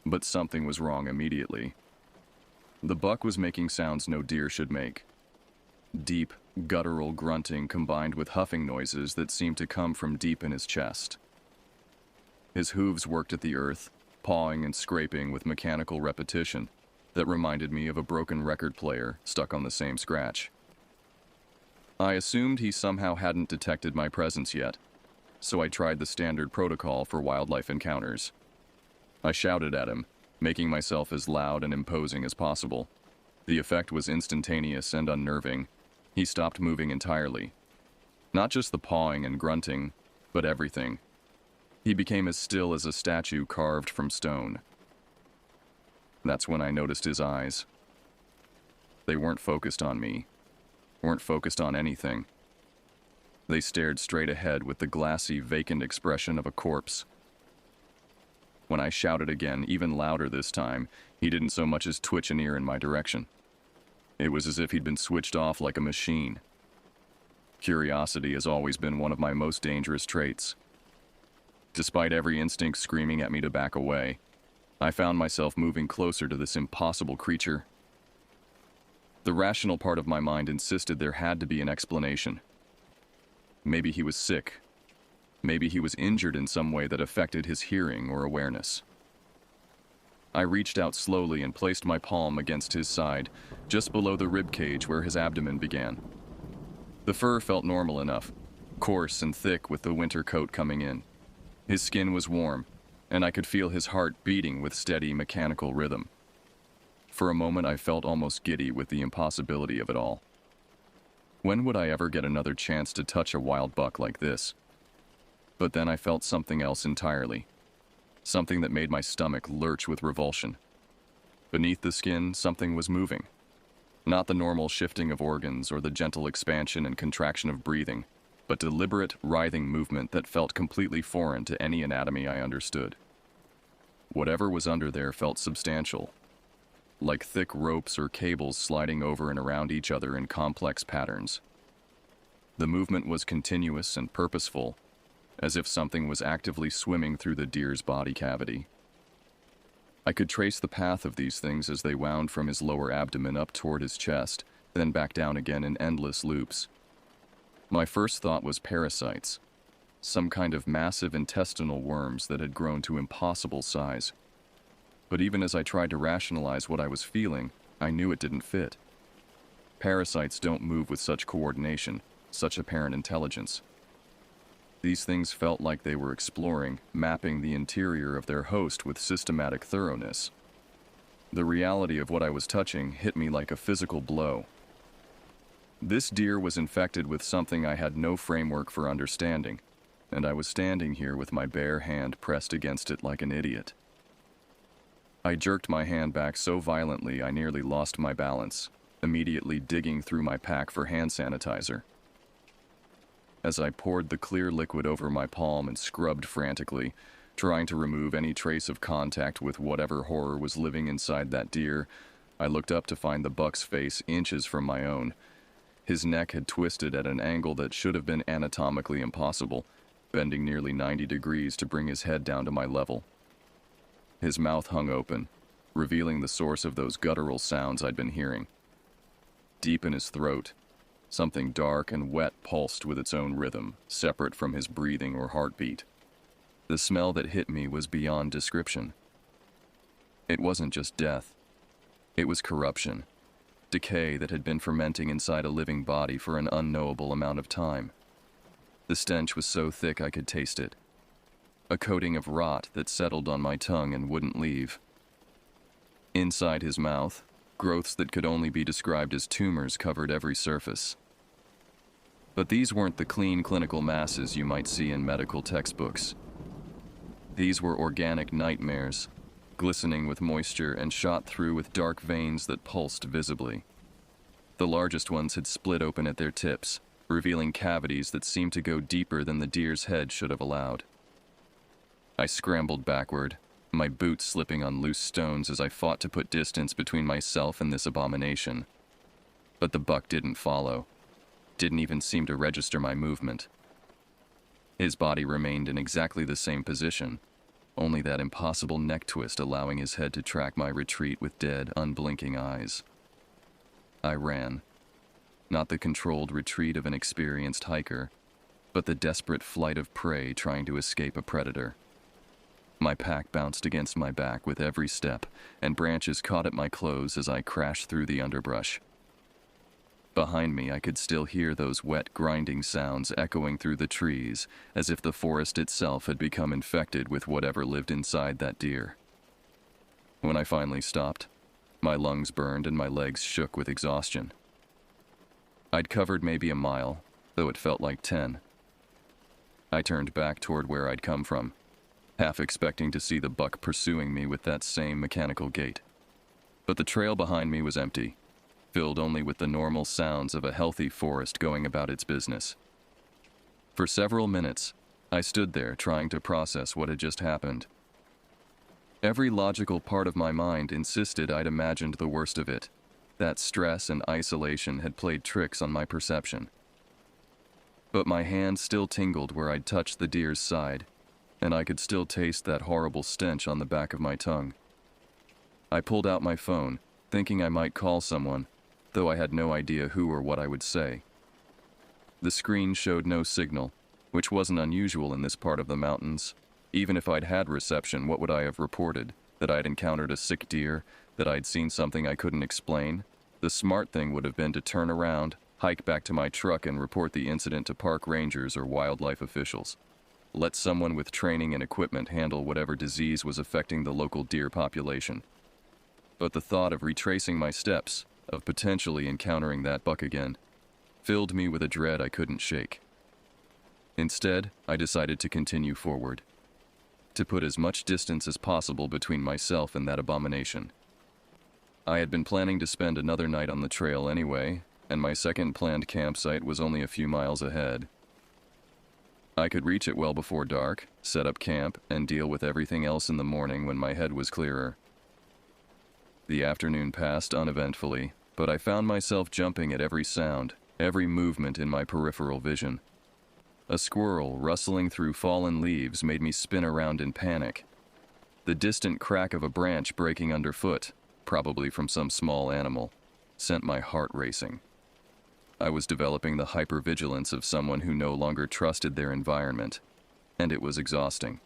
But something was wrong immediately. The buck was making sounds no deer should make. Deep, guttural grunting combined with huffing noises that seemed to come from deep in his chest. His hooves worked at the earth, pawing and scraping with mechanical repetition that reminded me of a broken record player stuck on the same scratch. I assumed he somehow hadn't detected my presence yet, so I tried the standard protocol for wildlife encounters. I shouted at him, making myself as loud and imposing as possible. The effect was instantaneous and unnerving. He stopped moving entirely. Not just the pawing and grunting, but everything. He became as still as a statue carved from stone. That's when I noticed his eyes. They weren't focused on me, weren't focused on anything. They stared straight ahead with the glassy, vacant expression of a corpse. When I shouted again, even louder this time, he didn't so much as twitch an ear in my direction. It was as if he'd been switched off like a machine. Curiosity has always been one of my most dangerous traits. Despite every instinct screaming at me to back away, I found myself moving closer to this impossible creature. The rational part of my mind insisted there had to be an explanation. Maybe he was sick. Maybe he was injured in some way that affected his hearing or awareness. I reached out slowly and placed my palm against his side, just below the rib cage where his abdomen began. The fur felt normal enough, coarse and thick with the winter coat coming in. His skin was warm, and I could feel his heart beating with steady mechanical rhythm. For a moment I felt almost giddy with the impossibility of it all. When would I ever get another chance to touch a wild buck like this? But then I felt something else entirely. Something that made my stomach lurch with revulsion. Beneath the skin, something was moving. Not the normal shifting of organs or the gentle expansion and contraction of breathing, but deliberate, writhing movement that felt completely foreign to any anatomy I understood. Whatever was under there felt substantial, like thick ropes or cables sliding over and around each other in complex patterns. The movement was continuous and purposeful, as if something was actively swimming through the deer's body cavity. I could trace the path of these things as they wound from his lower abdomen up toward his chest, then back down again in endless loops. My first thought was parasites, some kind of massive intestinal worms that had grown to impossible size. But even as I tried to rationalize what I was feeling, I knew it didn't fit. Parasites don't move with such coordination, such apparent intelligence. These things felt like they were exploring, mapping the interior of their host with systematic thoroughness. The reality of what I was touching hit me like a physical blow. This deer was infected with something I had no framework for understanding, and I was standing here with my bare hand pressed against it like an idiot. I jerked my hand back so violently I nearly lost my balance. immediately digging through my pack for hand sanitizer. As I poured the clear liquid over my palm and scrubbed frantically, trying to remove any trace of contact with whatever horror was living inside that deer, I looked up to find the buck's face inches from my own. His neck had twisted at an angle that should have been anatomically impossible, bending nearly 90 degrees to bring his head down to my level. His mouth hung open, revealing the source of those guttural sounds I'd been hearing. Deep in his throat, something dark and wet pulsed with its own rhythm, separate from his breathing or heartbeat. The smell that hit me was beyond description. It wasn't just death. It was corruption, decay that had been fermenting inside a living body for an unknowable amount of time. The stench was so thick I could taste it. A coating of rot that settled on my tongue and wouldn't leave. Inside his mouth, growths that could only be described as tumors covered every surface. But these weren't the clean clinical masses you might see in medical textbooks. These were organic nightmares, glistening with moisture and shot through with dark veins that pulsed visibly. The largest ones had split open at their tips, revealing cavities that seemed to go deeper than the deer's head should have allowed. I scrambled backward, my boots slipping on loose stones as I fought to put distance between myself and this abomination. But the buck didn't follow, didn't even seem to register my movement. His body remained in exactly the same position, only that impossible neck twist allowing his head to track my retreat with dead, unblinking eyes. I ran. Not the controlled retreat of an experienced hiker, but the desperate flight of prey trying to escape a predator. My pack bounced against my back with every step, and branches caught at my clothes as I crashed through the underbrush. Behind me, I could still hear those wet, grinding sounds echoing through the trees, as if the forest itself had become infected with whatever lived inside that deer. When I finally stopped, my lungs burned and my legs shook with exhaustion. I'd covered maybe a mile, though it felt like 10. I turned back toward where I'd come from, half expecting to see the buck pursuing me with that same mechanical gait. But the trail behind me was empty, filled only with the normal sounds of a healthy forest going about its business. For several minutes, I stood there trying to process what had just happened. Every logical part of my mind insisted I'd imagined the worst of it, that stress and isolation had played tricks on my perception. But my hand still tingled where I'd touched the deer's side, and I could still taste that horrible stench on the back of my tongue. I pulled out my phone, thinking I might call someone, though I had no idea who or what I would say. The screen showed no signal, which wasn't unusual in this part of the mountains. Even if I'd had reception, what would I have reported? That I'd encountered a sick deer? That I'd seen something I couldn't explain? The smart thing would have been to turn around, hike back to my truck and report the incident to park rangers or wildlife officials. Let someone with training and equipment handle whatever disease was affecting the local deer population. But the thought of retracing my steps, of potentially encountering that buck again, filled me with a dread I couldn't shake. Instead, I decided to continue forward, to put as much distance as possible between myself and that abomination. I had been planning to spend another night on the trail anyway, and my second planned campsite was only a few miles ahead. I could reach it well before dark, set up camp, and deal with everything else in the morning when my head was clearer. The afternoon passed uneventfully, but I found myself jumping at every sound, every movement in my peripheral vision. A squirrel rustling through fallen leaves made me spin around in panic. The distant crack of a branch breaking underfoot, probably from some small animal, sent my heart racing. I was developing the hypervigilance of someone who no longer trusted their environment, and it was exhausting.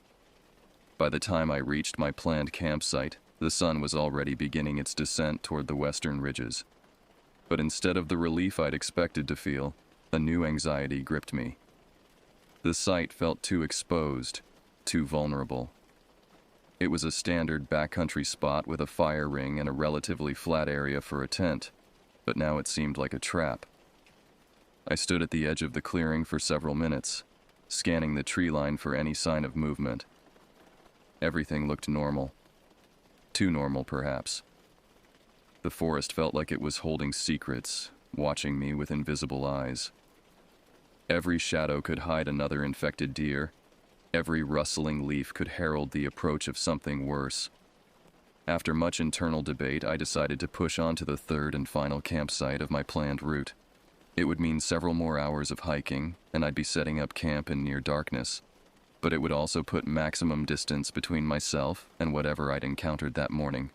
By the time I reached my planned campsite, the sun was already beginning its descent toward the western ridges. But instead of the relief I'd expected to feel, a new anxiety gripped me. The site felt too exposed, too vulnerable. It was a standard backcountry spot with a fire ring and a relatively flat area for a tent, but now it seemed like a trap. I stood at the edge of the clearing for several minutes, scanning the tree line for any sign of movement. Everything looked normal. Too normal, perhaps. The forest felt like it was holding secrets, watching me with invisible eyes. Every shadow could hide another infected deer. Every rustling leaf could herald the approach of something worse. After much internal debate, I decided to push on to the third and final campsite of my planned route. It would mean several more hours of hiking, and I'd be setting up camp in near darkness. But it would also put maximum distance between myself and whatever I'd encountered that morning.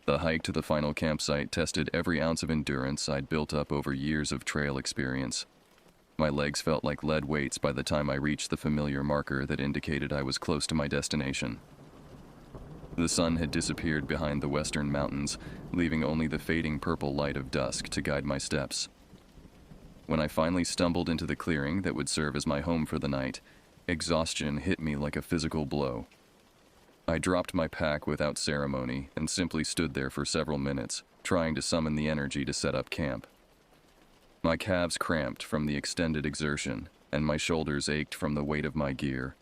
The hike to the final campsite tested every ounce of endurance I'd built up over years of trail experience. My legs felt like lead weights by the time I reached the familiar marker that indicated I was close to my destination. The sun had disappeared behind the western mountains, leaving only the fading purple light of dusk to guide my steps. When I finally stumbled into the clearing that would serve as my home for the night, exhaustion hit me like a physical blow. I dropped my pack without ceremony and simply stood there for several minutes, trying to summon the energy to set up camp. My calves cramped from the extended exertion, and my shoulders ached from the weight of my gear.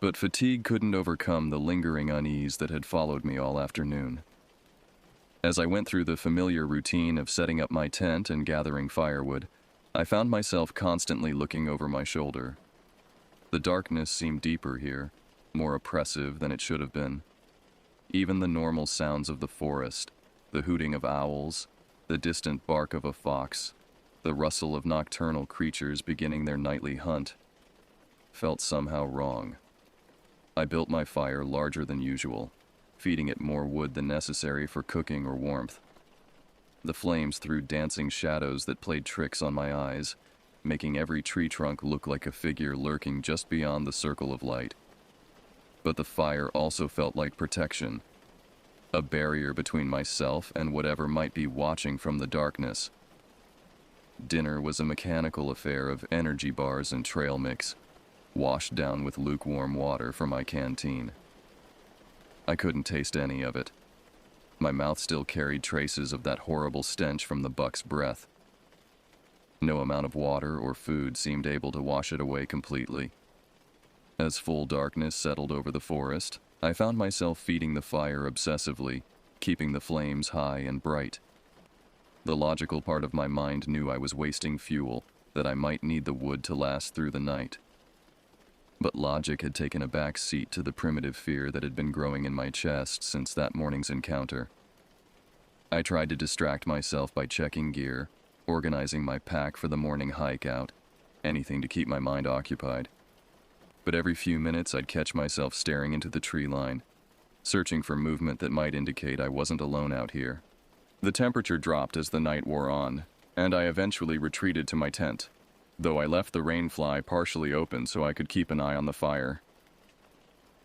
But fatigue couldn't overcome the lingering unease that had followed me all afternoon. As I went through the familiar routine of setting up my tent and gathering firewood, I found myself constantly looking over my shoulder. The darkness seemed deeper here, more oppressive than it should have been. Even the normal sounds of the forest, the hooting of owls, the distant bark of a fox, the rustle of nocturnal creatures beginning their nightly hunt, felt somehow wrong. I built my fire larger than usual, feeding it more wood than necessary for cooking or warmth. The flames threw dancing shadows that played tricks on my eyes, making every tree trunk look like a figure lurking just beyond the circle of light. But the fire also felt like protection, a barrier between myself and whatever might be watching from the darkness. Dinner was a mechanical affair of energy bars and trail mix, washed down with lukewarm water from my canteen. I couldn't taste any of it. My mouth still carried traces of that horrible stench from the buck's breath. No amount of water or food seemed able to wash it away completely. As full darkness settled over the forest, I found myself feeding the fire obsessively, keeping the flames high and bright. The logical part of my mind knew I was wasting fuel, that I might need the wood to last through the night. But logic had taken a back seat to the primitive fear that had been growing in my chest since that morning's encounter. I tried to distract myself by checking gear, organizing my pack for the morning hike out, anything to keep my mind occupied. But every few minutes I'd catch myself staring into the tree line, searching for movement that might indicate I wasn't alone out here. The temperature dropped as the night wore on, and I eventually retreated to my tent, though I left the rainfly partially open so I could keep an eye on the fire.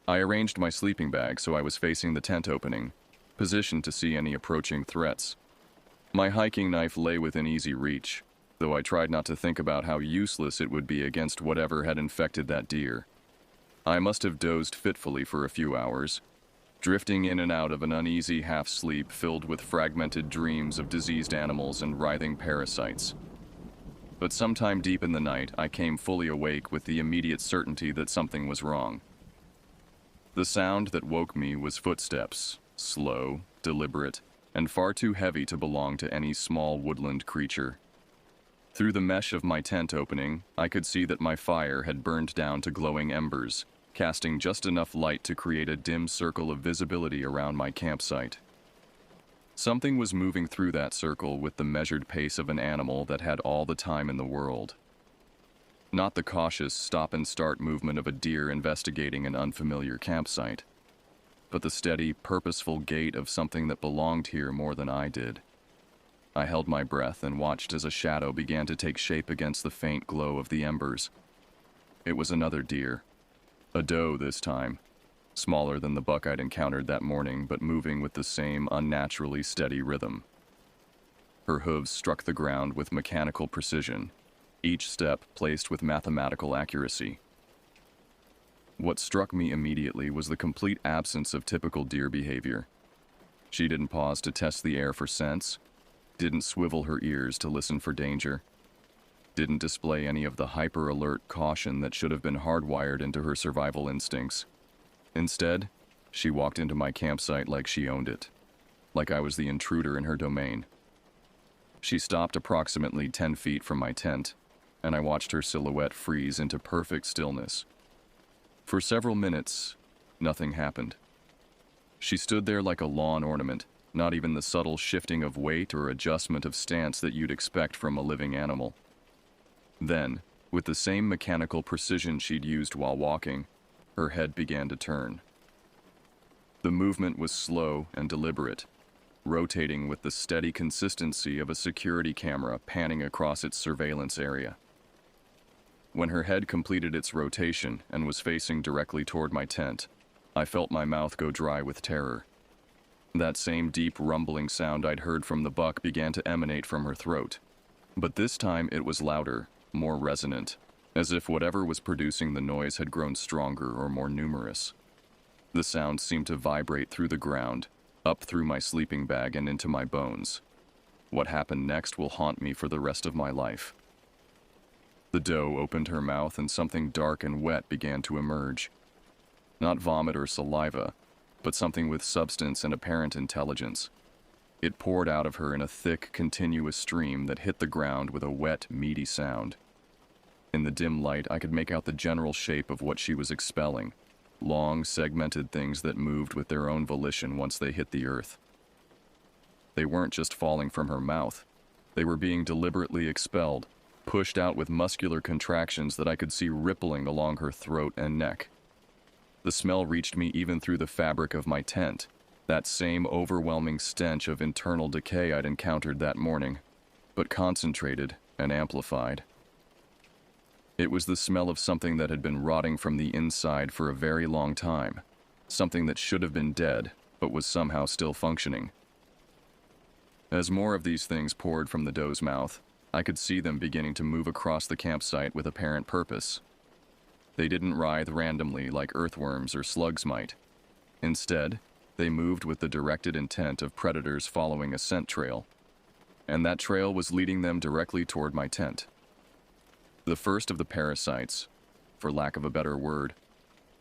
I arranged my sleeping bag so I was facing the tent opening, positioned to see any approaching threats. My hiking knife lay within easy reach, though I tried not to think about how useless it would be against whatever had infected that deer. I must have dozed fitfully for a few hours, drifting in and out of an uneasy half-sleep filled with fragmented dreams of diseased animals and writhing parasites. But sometime deep in the night, I came fully awake with the immediate certainty that something was wrong. The sound that woke me was footsteps, slow, deliberate, and far too heavy to belong to any small woodland creature. Through the mesh of my tent opening, I could see that my fire had burned down to glowing embers, casting just enough light to create a dim circle of visibility around my campsite. Something was moving through that circle with the measured pace of an animal that had all the time in the world. Not the cautious stop-and-start movement of a deer investigating an unfamiliar campsite, but the steady, purposeful gait of something that belonged here more than I did. I held my breath and watched as a shadow began to take shape against the faint glow of the embers. It was another deer. A doe this time, smaller than the buck I'd encountered that morning, but moving with the same unnaturally steady rhythm. Her hooves struck the ground with mechanical precision, each step placed with mathematical accuracy. What struck me immediately was the complete absence of typical deer behavior. She didn't pause to test the air for scents, didn't swivel her ears to listen for danger, didn't display any of the hyper-alert caution that should have been hardwired into her survival instincts. Instead, she walked into my campsite like she owned it. like I was the intruder in her domain. She stopped approximately 10 feet from my tent, and I watched her silhouette freeze into perfect stillness. For several minutes, nothing happened. She stood there like a lawn ornament, not even the subtle shifting of weight or adjustment of stance that you'd expect from a living animal. Then, with the same mechanical precision she'd used while walking, her head began to turn. The movement was slow and deliberate, rotating with the steady consistency of a security camera panning across its surveillance area. When her head completed its rotation and was facing directly toward my tent, I felt my mouth go dry with terror. That same deep rumbling sound I'd heard from the buck began to emanate from her throat, but this time it was louder, more resonant, as if whatever was producing the noise had grown stronger or more numerous. The sound seemed to vibrate through the ground, up through my sleeping bag and into my bones. What happened next will haunt me for the rest of my life. The doe opened her mouth and something dark and wet began to emerge. Not vomit or saliva, but something with substance and apparent intelligence. It poured out of her in a thick, continuous stream that hit the ground with a wet, meaty sound. In the dim light, I could make out the general shape of what she was expelling. Long, segmented things that moved with their own volition once they hit the earth. They weren't just falling from her mouth. They were being deliberately expelled, pushed out with muscular contractions that I could see rippling along her throat and neck. The smell reached me even through the fabric of my tent, that same overwhelming stench of internal decay I'd encountered that morning, but concentrated and amplified. It was the smell of something that had been rotting from the inside for a very long time, something that should have been dead, but was somehow still functioning. As more of these things poured from the doe's mouth, I could see them beginning to move across the campsite with apparent purpose. They didn't writhe randomly like earthworms or slugs might. Instead, they moved with the directed intent of predators following a scent trail, and that trail was leading them directly toward my tent. The first of the parasites, for lack of a better word,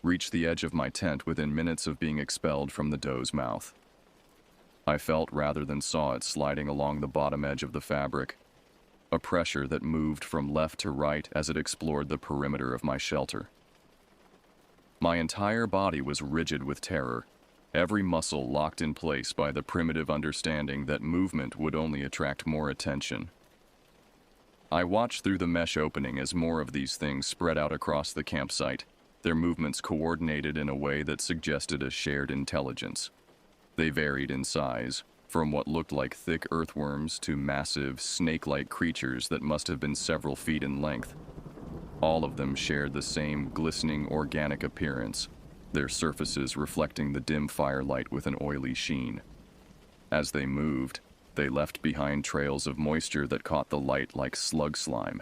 reached the edge of my tent within minutes of being expelled from the doe's mouth. I felt rather than saw it sliding along the bottom edge of the fabric, a pressure that moved from left to right as it explored the perimeter of my shelter. My entire body was rigid with terror, every muscle locked in place by the primitive understanding that movement would only attract more attention. I watched through the mesh opening as more of these things spread out across the campsite, their movements coordinated in a way that suggested a shared intelligence. They varied in size, from what looked like thick earthworms to massive, snake-like creatures that must have been several feet in length. All of them shared the same glistening organic appearance, their surfaces reflecting the dim firelight with an oily sheen. As they moved, they left behind trails of moisture that caught the light like slug slime.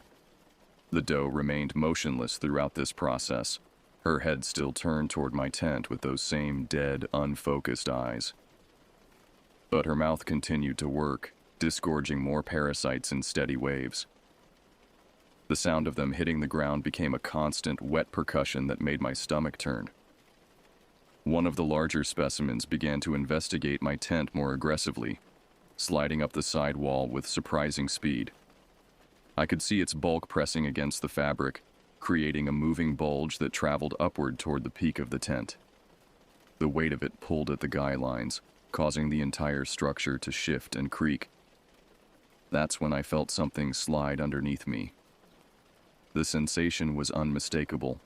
The doe remained motionless throughout this process, her head still turned toward my tent with those same dead, unfocused eyes. But her mouth continued to work, disgorging more parasites in steady waves. The sound of them hitting the ground became a constant, wet percussion that made my stomach turn. One of the larger specimens began to investigate my tent more aggressively, sliding up the side wall with surprising speed. I could see its bulk pressing against the fabric, creating a moving bulge that traveled upward toward the peak of the tent. The weight of it pulled at the guy lines, causing the entire structure to shift and creak. That's when I felt something slide underneath me. The sensation was unmistakable.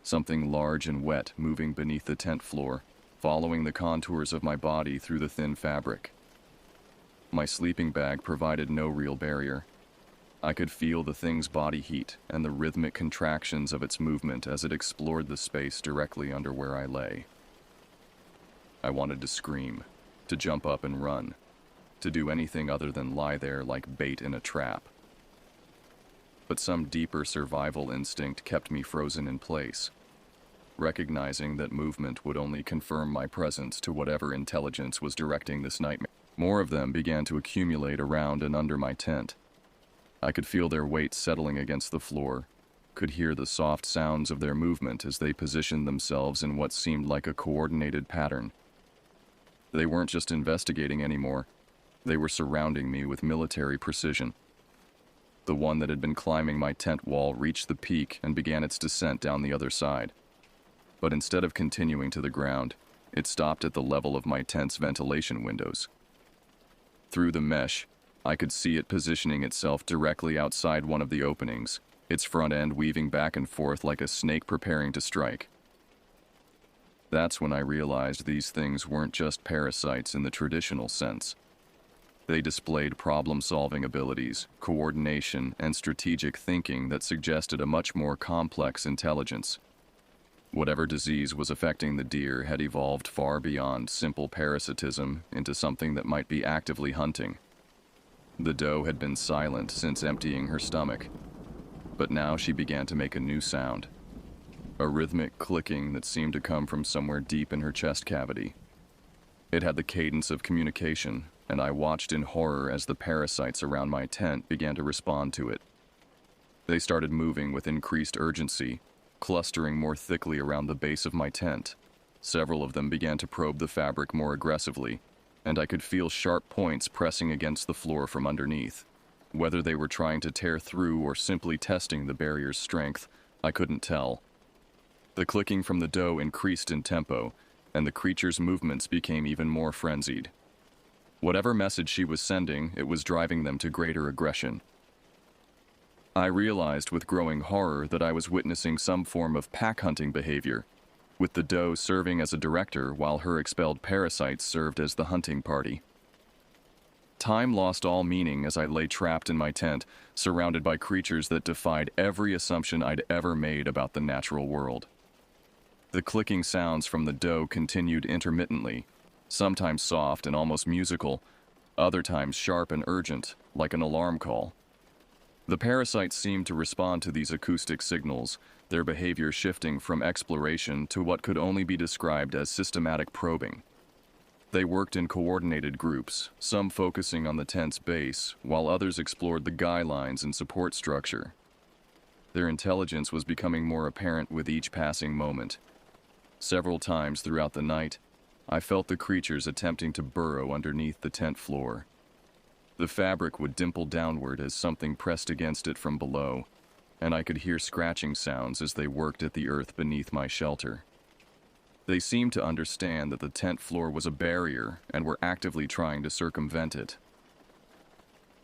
Something large and wet moving beneath the tent floor, following the contours of my body through the thin fabric. My sleeping bag provided no real barrier. I could feel the thing's body heat and the rhythmic contractions of its movement as it explored the space directly under where I lay. I wanted to scream, to jump up and run, to do anything other than lie there like bait in a trap. But some deeper survival instinct kept me frozen in place, recognizing that movement would only confirm my presence to whatever intelligence was directing this nightmare. More of them began to accumulate around and under my tent. I could feel their weight settling against the floor, could hear the soft sounds of their movement as they positioned themselves in what seemed like a coordinated pattern. They weren't just investigating anymore. They were surrounding me with military precision. The one that had been climbing my tent wall reached the peak and began its descent down the other side. But instead of continuing to the ground, it stopped at the level of my tent's ventilation windows. Through the mesh, I could see it positioning itself directly outside one of the openings, its front end weaving back and forth like a snake preparing to strike. That's when I realized these things weren't just parasites in the traditional sense. They displayed problem-solving abilities, coordination, and strategic thinking that suggested a much more complex intelligence. Whatever disease was affecting the deer had evolved far beyond simple parasitism into something that might be actively hunting. The doe had been silent since emptying her stomach, but now she began to make a new sound, a rhythmic clicking that seemed to come from somewhere deep in her chest cavity. It had the cadence of communication, and I watched in horror as the parasites around my tent began to respond to it. They started moving with increased urgency, clustering more thickly around the base of my tent. Several of them began to probe the fabric more aggressively, and I could feel sharp points pressing against the floor from underneath. Whether they were trying to tear through or simply testing the barrier's strength, I couldn't tell. The clicking from the doe increased in tempo, and the creature's movements became even more frenzied. Whatever message she was sending, it was driving them to greater aggression. I realized with growing horror that I was witnessing some form of pack-hunting behavior, with the doe serving as a director while her expelled parasites served as the hunting party. Time lost all meaning as I lay trapped in my tent, surrounded by creatures that defied every assumption I'd ever made about the natural world. The clicking sounds from the doe continued intermittently, sometimes soft and almost musical, other times sharp and urgent, like an alarm call. The parasites seemed to respond to these acoustic signals, their behavior shifting from exploration to what could only be described as systematic probing. They worked in coordinated groups, some focusing on the tent's base, while others explored the guy lines and support structure. Their intelligence was becoming more apparent with each passing moment. Several times throughout the night, I felt the creatures attempting to burrow underneath the tent floor. The fabric would dimple downward as something pressed against it from below, and I could hear scratching sounds as they worked at the earth beneath my shelter. They seemed to understand that the tent floor was a barrier and were actively trying to circumvent it.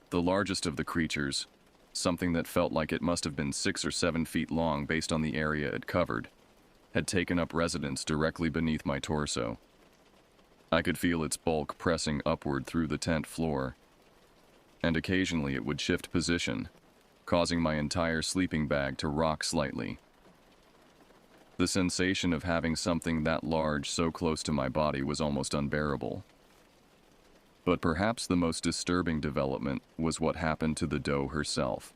The largest of the creatures, something that felt like it must have been 6 or 7 feet long based on the area it covered, had taken up residence directly beneath my torso. I could feel its bulk pressing upward through the tent floor, and occasionally it would shift position, causing my entire sleeping bag to rock slightly. The sensation of having something that large so close to my body was almost unbearable. But perhaps the most disturbing development was what happened to the doe herself.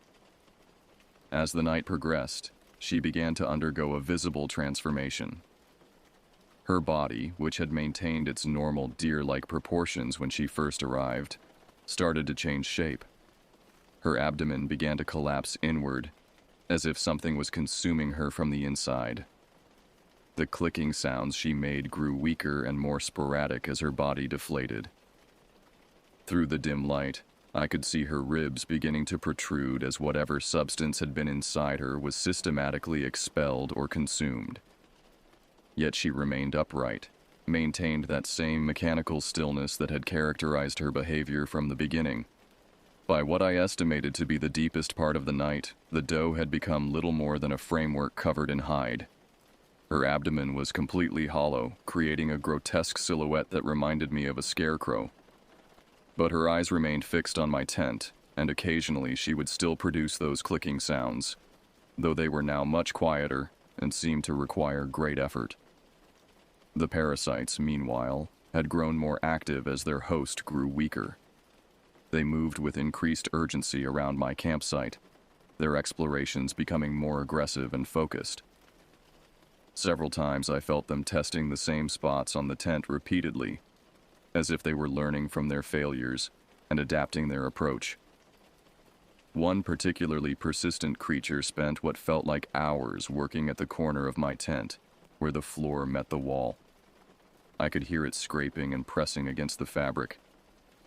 As the night progressed, she began to undergo a visible transformation. Her body, which had maintained its normal deer-like proportions when she first arrived, started to change shape. Her abdomen began to collapse inward, as if something was consuming her from the inside. The clicking sounds she made grew weaker and more sporadic as her body deflated. Through the dim light, I could see her ribs beginning to protrude as whatever substance had been inside her was systematically expelled or consumed. Yet she remained upright, maintained that same mechanical stillness that had characterized her behavior from the beginning. By what I estimated to be the deepest part of the night, the doe had become little more than a framework covered in hide. Her abdomen was completely hollow, creating a grotesque silhouette that reminded me of a scarecrow. But her eyes remained fixed on my tent, and occasionally she would still produce those clicking sounds, though they were now much quieter and seemed to require great effort. The parasites, meanwhile, had grown more active as their host grew weaker. They moved with increased urgency around my campsite, their explorations becoming more aggressive and focused. Several times I felt them testing the same spots on the tent repeatedly, as if they were learning from their failures and adapting their approach. One particularly persistent creature spent what felt like hours working at the corner of my tent, where the floor met the wall. I could hear it scraping and pressing against the fabric,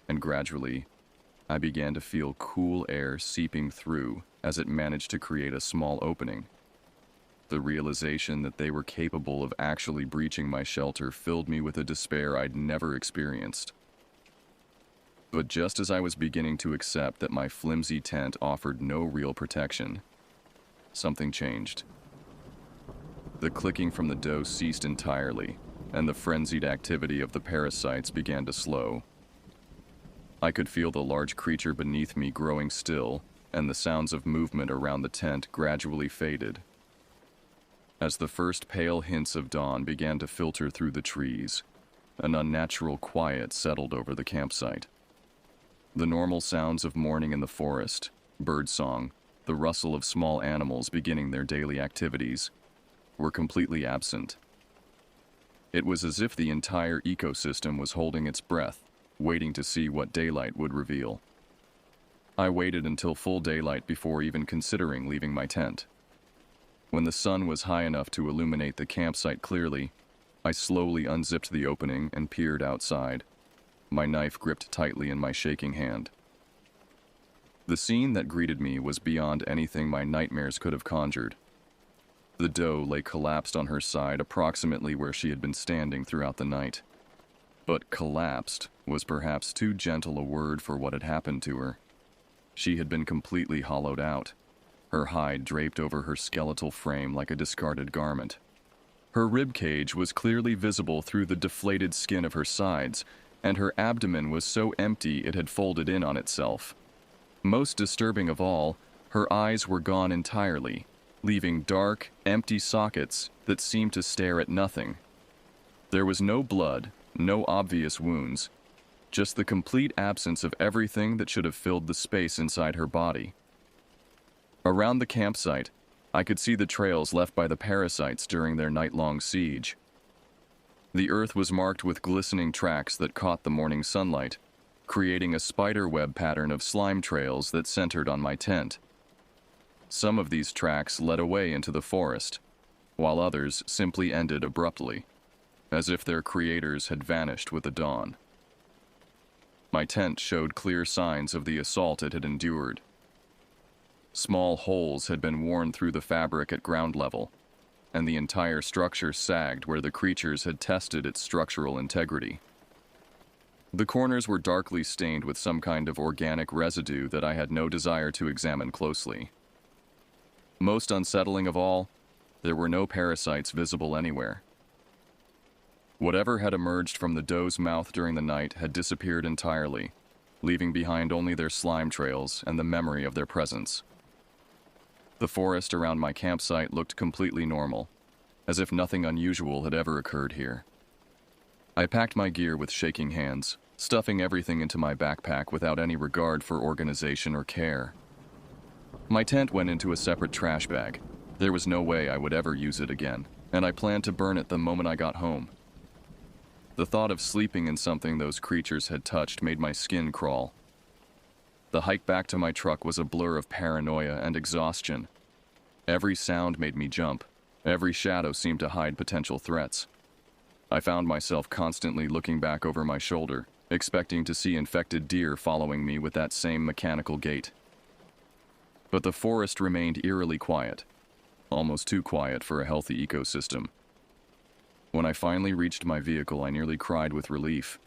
and gradually, I began to feel cool air seeping through as it managed to create a small opening. The realization that they were capable of actually breaching my shelter filled me with a despair I'd never experienced. But just as I was beginning to accept that my flimsy tent offered no real protection, something changed. The clicking from the dough ceased entirely, and the frenzied activity of the parasites began to slow. I could feel the large creature beneath me growing still, and the sounds of movement around the tent gradually faded. As the first pale hints of dawn began to filter through the trees, an unnatural quiet settled over the campsite. The normal sounds of morning in the forest, birdsong, the rustle of small animals beginning their daily activities, were completely absent. It was as if the entire ecosystem was holding its breath, waiting to see what daylight would reveal. I waited until full daylight before even considering leaving my tent. When the sun was high enough to illuminate the campsite clearly, I slowly unzipped the opening and peered outside, my knife gripped tightly in my shaking hand. The scene that greeted me was beyond anything my nightmares could have conjured. The doe lay collapsed on her side approximately where she had been standing throughout the night. But collapsed was perhaps too gentle a word for what had happened to her. She had been completely hollowed out, her hide draped over her skeletal frame like a discarded garment. Her rib cage was clearly visible through the deflated skin of her sides, and her abdomen was so empty it had folded in on itself. Most disturbing of all, her eyes were gone entirely, leaving dark, empty sockets that seemed to stare at nothing. There was no blood, no obvious wounds, just the complete absence of everything that should have filled the space inside her body. Around the campsite, I could see the trails left by the parasites during their night-long siege. The earth was marked with glistening tracks that caught the morning sunlight, creating a spider web pattern of slime trails that centered on my tent. Some of these tracks led away into the forest, while others simply ended abruptly, as if their creators had vanished with the dawn. My tent showed clear signs of the assault it had endured. Small holes had been worn through the fabric at ground level, and the entire structure sagged where the creatures had tested its structural integrity. The corners were darkly stained with some kind of organic residue that I had no desire to examine closely. Most unsettling of all, there were no parasites visible anywhere. Whatever had emerged from the doe's mouth during the night had disappeared entirely, leaving behind only their slime trails and the memory of their presence. The forest around my campsite looked completely normal, as if nothing unusual had ever occurred here. I packed my gear with shaking hands, stuffing everything into my backpack without any regard for organization or care. My tent went into a separate trash bag. There was no way I would ever use it again, and I planned to burn it the moment I got home. The thought of sleeping in something those creatures had touched made my skin crawl. The hike back to my truck was a blur of paranoia and exhaustion. Every sound made me jump. Every shadow seemed to hide potential threats. I found myself constantly looking back over my shoulder, expecting to see infected deer following me with that same mechanical gait. But the forest remained eerily quiet, almost too quiet for a healthy ecosystem. When I finally reached my vehicle, I nearly cried with relief.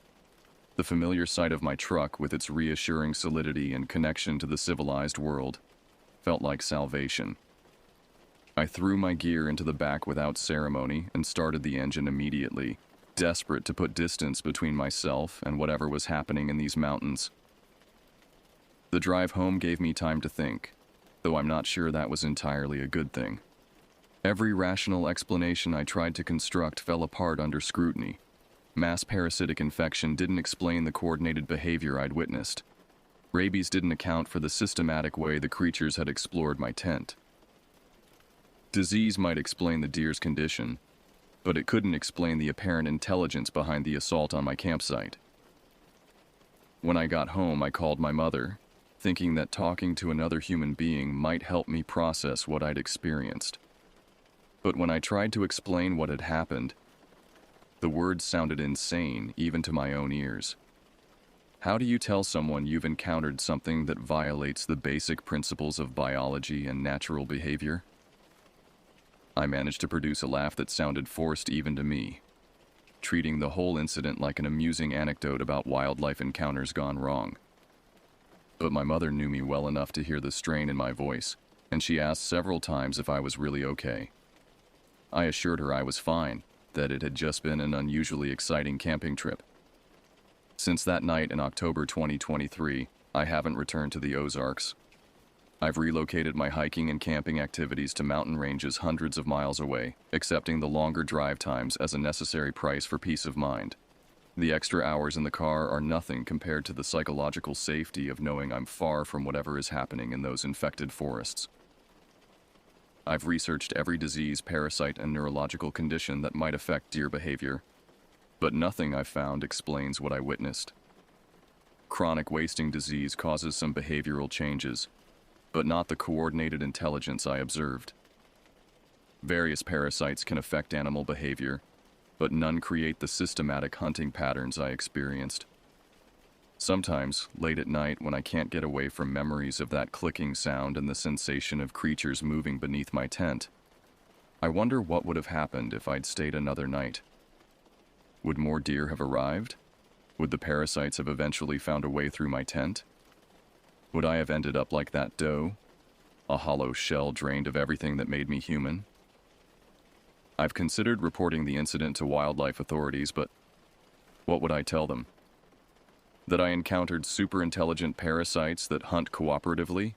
The familiar sight of my truck, with its reassuring solidity and connection to the civilized world, felt like salvation. I threw my gear into the back without ceremony and started the engine immediately, desperate to put distance between myself and whatever was happening in these mountains. The drive home gave me time to think, though I'm not sure that was entirely a good thing. Every rational explanation I tried to construct fell apart under scrutiny. Mass parasitic infection didn't explain the coordinated behavior I'd witnessed. Rabies didn't account for the systematic way the creatures had explored my tent. Disease might explain the deer's condition, but it couldn't explain the apparent intelligence behind the assault on my campsite. When I got home, I called my mother, thinking that talking to another human being might help me process what I'd experienced. But when I tried to explain what had happened, The words sounded insane, even to my own ears. How do you tell someone you've encountered something that violates the basic principles of biology and natural behavior? I managed to produce a laugh that sounded forced even to me, treating the whole incident like an amusing anecdote about wildlife encounters gone wrong. But my mother knew me well enough to hear the strain in my voice, and she asked several times if I was really okay. I assured her I was fine, that it had just been an unusually exciting camping trip. Since that night in October 2023, I haven't returned to the Ozarks. I've relocated my hiking and camping activities to mountain ranges hundreds of miles away, accepting the longer drive times as a necessary price for peace of mind. The extra hours in the car are nothing compared to the psychological safety of knowing I'm far from whatever is happening in those infected forests. I've researched every disease, parasite, and neurological condition that might affect deer behavior, but nothing I've found explains what I witnessed. Chronic wasting disease causes some behavioral changes, but not the coordinated intelligence I observed. Various parasites can affect animal behavior, but none create the systematic hunting patterns I experienced. Sometimes, late at night when I can't get away from memories of that clicking sound and the sensation of creatures moving beneath my tent, I wonder what would have happened if I'd stayed another night. Would more deer have arrived? Would the parasites have eventually found a way through my tent? Would I have ended up like that doe? A hollow shell drained of everything that made me human? I've considered reporting the incident to wildlife authorities, but what would I tell them? That I encountered super-intelligent parasites that hunt cooperatively?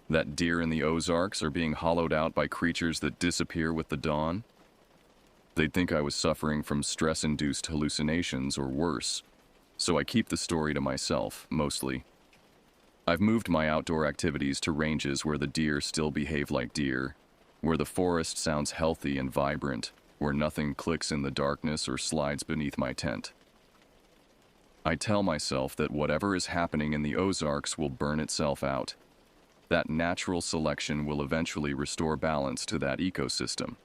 That deer in the Ozarks are being hollowed out by creatures that disappear with the dawn? They'd think I was suffering from stress-induced hallucinations or worse, so I keep the story to myself, mostly. I've moved my outdoor activities to ranges where the deer still behave like deer, where the forest sounds healthy and vibrant, where nothing clicks in the darkness or slides beneath my tent. I tell myself that whatever is happening in the Ozarks will burn itself out. That natural selection will eventually restore balance to that ecosystem.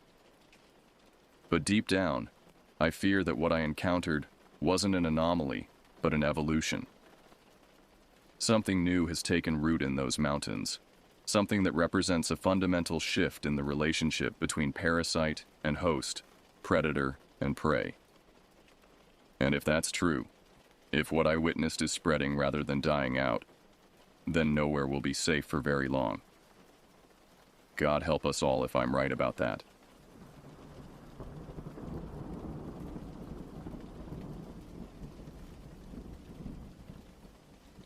But deep down, I fear that what I encountered wasn't an anomaly, but an evolution. Something new has taken root in those mountains, something that represents a fundamental shift in the relationship between parasite and host, predator and prey. And if that's true, if what I witnessed is spreading rather than dying out, then nowhere will be safe for very long. God help us all if I'm right about that.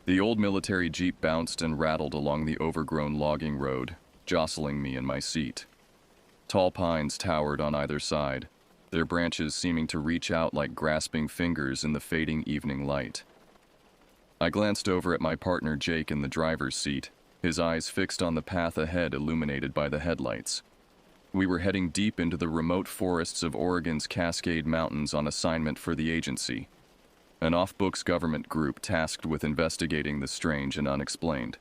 The old military jeep bounced and rattled along the overgrown logging road, jostling me in my seat. Tall pines towered on either side, their branches seeming to reach out like grasping fingers in the fading evening light. I glanced over at my partner Jake in the driver's seat, his eyes fixed on the path ahead illuminated by the headlights. We were heading deep into the remote forests of Oregon's Cascade Mountains on assignment for the agency, an off-books government group tasked with investigating the strange and unexplained.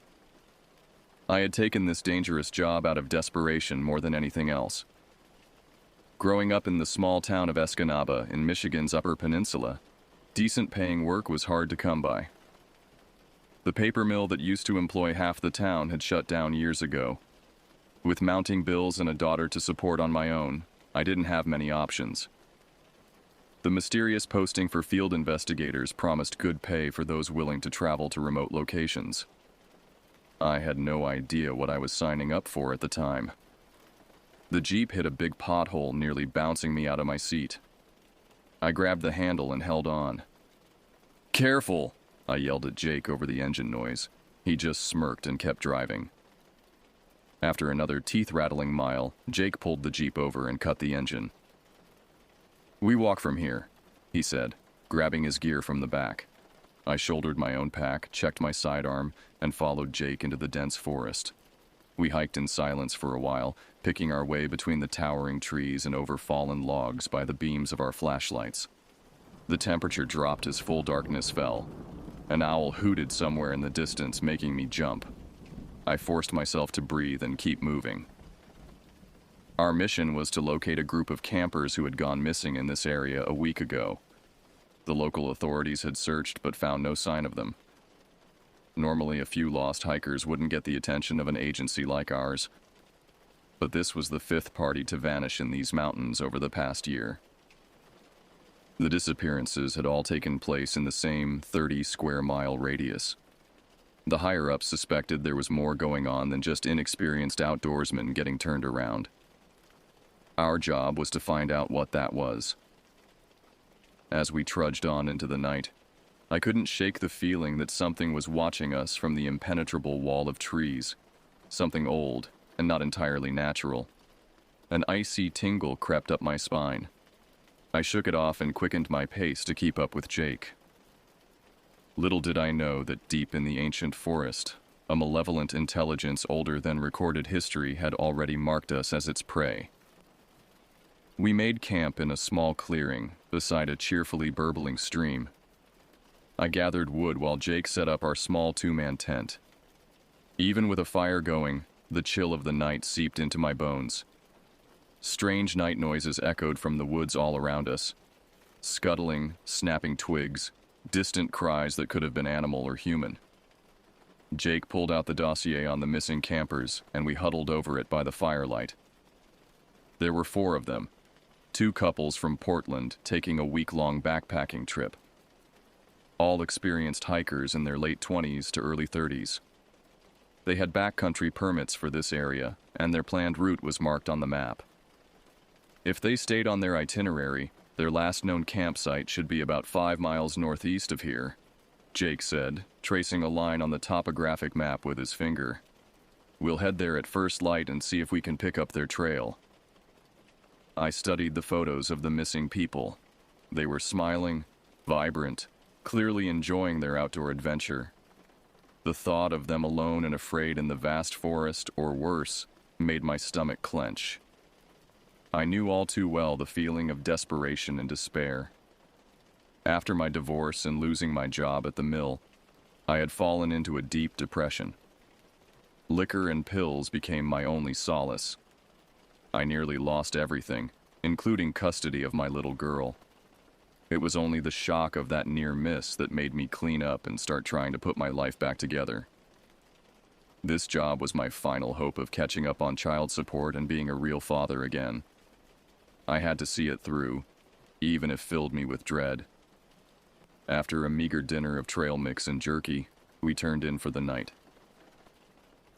I had taken this dangerous job out of desperation more than anything else. Growing up in the small town of Escanaba in Michigan's Upper Peninsula, decent paying work was hard to come by. The paper mill that used to employ half the town had shut down years ago. With mounting bills and a daughter to support on my own, I didn't have many options. The mysterious posting for field investigators promised good pay for those willing to travel to remote locations. I had no idea what I was signing up for at the time. The Jeep hit a big pothole, nearly bouncing me out of my seat. I grabbed the handle and held on. "Careful!" I yelled at Jake over the engine noise. He just smirked and kept driving. After another teeth-rattling mile, Jake pulled the Jeep over and cut the engine. "We walk from here," he said, grabbing his gear from the back. I shouldered my own pack, checked my sidearm, and followed Jake into the dense forest. We hiked in silence for a while, picking our way between the towering trees and over fallen logs by the beams of our flashlights. The temperature dropped as full darkness fell. An owl hooted somewhere in the distance, making me jump. I forced myself to breathe and keep moving. Our mission was to locate a group of campers who had gone missing in this area a week ago. The local authorities had searched but found no sign of them. Normally, a few lost hikers wouldn't get the attention of an agency like ours, but this was the fifth party to vanish in these mountains over the past year. The disappearances had all taken place in the same 30-square-mile radius. The higher-ups suspected there was more going on than just inexperienced outdoorsmen getting turned around. Our job was to find out what that was. As we trudged on into the night, I couldn't shake the feeling that something was watching us from the impenetrable wall of trees, something old and not entirely natural. An icy tingle crept up my spine. I shook it off and quickened my pace to keep up with Jake. Little did I know that deep in the ancient forest, a malevolent intelligence older than recorded history had already marked us as its prey. We made camp in a small clearing beside a cheerfully burbling stream. I gathered wood while Jake set up our small two-man tent. Even with a fire going, the chill of the night seeped into my bones. Strange night noises echoed from the woods all around us. Scuttling, snapping twigs, distant cries that could have been animal or human. Jake pulled out the dossier on the missing campers, and we huddled over it by the firelight. There were 4 of them, 2 couples from Portland taking a week-long backpacking trip. All experienced hikers in their late 20s to early 30s. They had backcountry permits for this area, and their planned route was marked on the map. If they stayed on their itinerary, their last known campsite should be about 5 miles northeast of here, Jake said, tracing a line on the topographic map with his finger. We'll head there at first light and see if we can pick up their trail. I studied the photos of the missing people. They were smiling, vibrant, clearly enjoying their outdoor adventure. The thought of them alone and afraid in the vast forest, or worse, made my stomach clench. I knew all too well the feeling of desperation and despair. After my divorce and losing my job at the mill, I had fallen into a deep depression. Liquor and pills became my only solace. I nearly lost everything, including custody of my little girl. It was only the shock of that near miss that made me clean up and start trying to put my life back together. This job was my final hope of catching up on child support and being a real father again. I had to see it through, even if it filled me with dread. After a meager dinner of trail mix and jerky, we turned in for the night.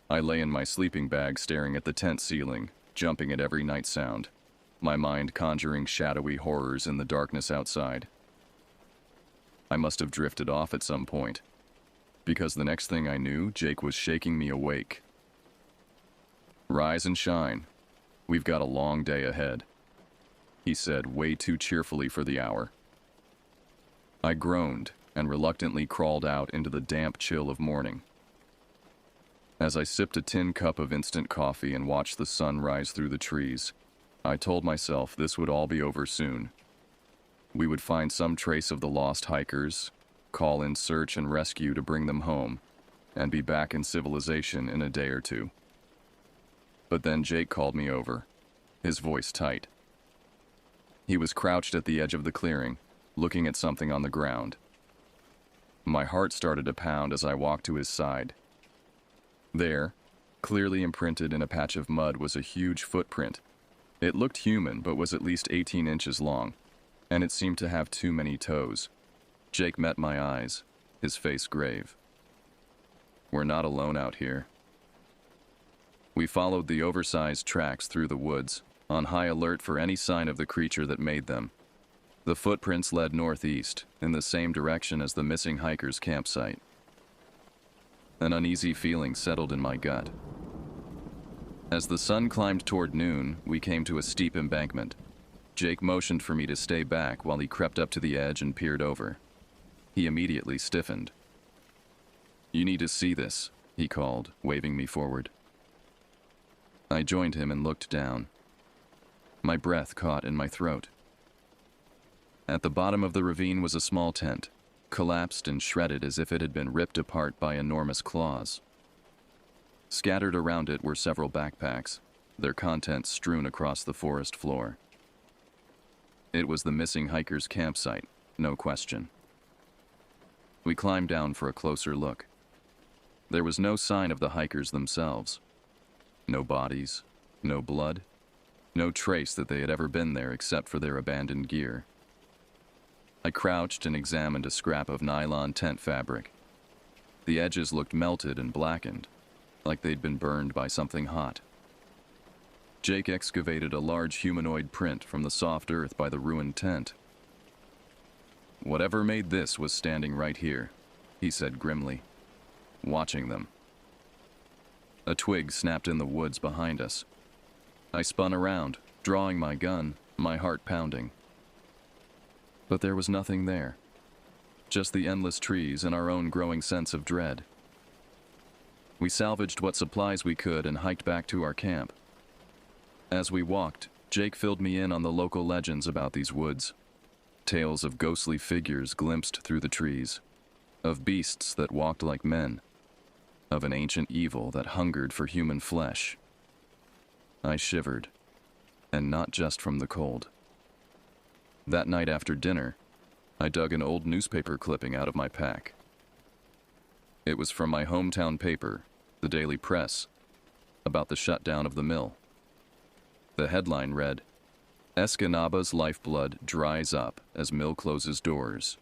I lay in my sleeping bag staring at the tent ceiling, jumping at every night sound, my mind conjuring shadowy horrors in the darkness outside. I must have drifted off at some point, because the next thing I knew, Jake was shaking me awake. "Rise and shine. We've got a long day ahead," he said way too cheerfully for the hour. I groaned and reluctantly crawled out into the damp chill of morning. As I sipped a tin cup of instant coffee and watched the sun rise through the trees, I told myself this would all be over soon. We would find some trace of the lost hikers, call in search and rescue to bring them home, and be back in civilization in a day or 2. But then Jake called me over, his voice tight. He was crouched at the edge of the clearing, looking at something on the ground. My heart started to pound as I walked to his side. There, clearly imprinted in a patch of mud, was a huge footprint. It looked human, but was at least 18 inches long, and it seemed to have too many toes. Jake met my eyes, his face grave. "We're not alone out here." We followed the oversized tracks through the woods, on high alert for any sign of the creature that made them. The footprints led northeast, in the same direction as the missing hiker's campsite. An uneasy feeling settled in my gut. As the sun climbed toward noon, we came to a steep embankment. Jake motioned for me to stay back while he crept up to the edge and peered over. He immediately stiffened. "You need to see this," he called, waving me forward. I joined him and looked down. My breath caught in my throat. At the bottom of the ravine was a small tent, collapsed and shredded as if it had been ripped apart by enormous claws. Scattered around it were several backpacks, their contents strewn across the forest floor. It was the missing hiker's campsite, no question. We climbed down for a closer look. There was no sign of the hikers themselves. No bodies, no blood, no trace that they had ever been there except for their abandoned gear. I crouched and examined a scrap of nylon tent fabric. The edges looked melted and blackened, like they'd been burned by something hot. Jake excavated a large humanoid print from the soft earth by the ruined tent. "Whatever made this was standing right here," he said grimly, watching them. A twig snapped in the woods behind us. I spun around, drawing my gun, my heart pounding. But there was nothing there. Just the endless trees and our own growing sense of dread. We salvaged what supplies we could and hiked back to our camp. As we walked, Jake filled me in on the local legends about these woods. Tales of ghostly figures glimpsed through the trees, of beasts that walked like men, of an ancient evil that hungered for human flesh. I shivered, and not just from the cold. That night after dinner, I dug an old newspaper clipping out of my pack. It was from my hometown paper, the Daily Press, about the shutdown of the mill. The headline read, "Escanaba's lifeblood dries up as mill closes doors."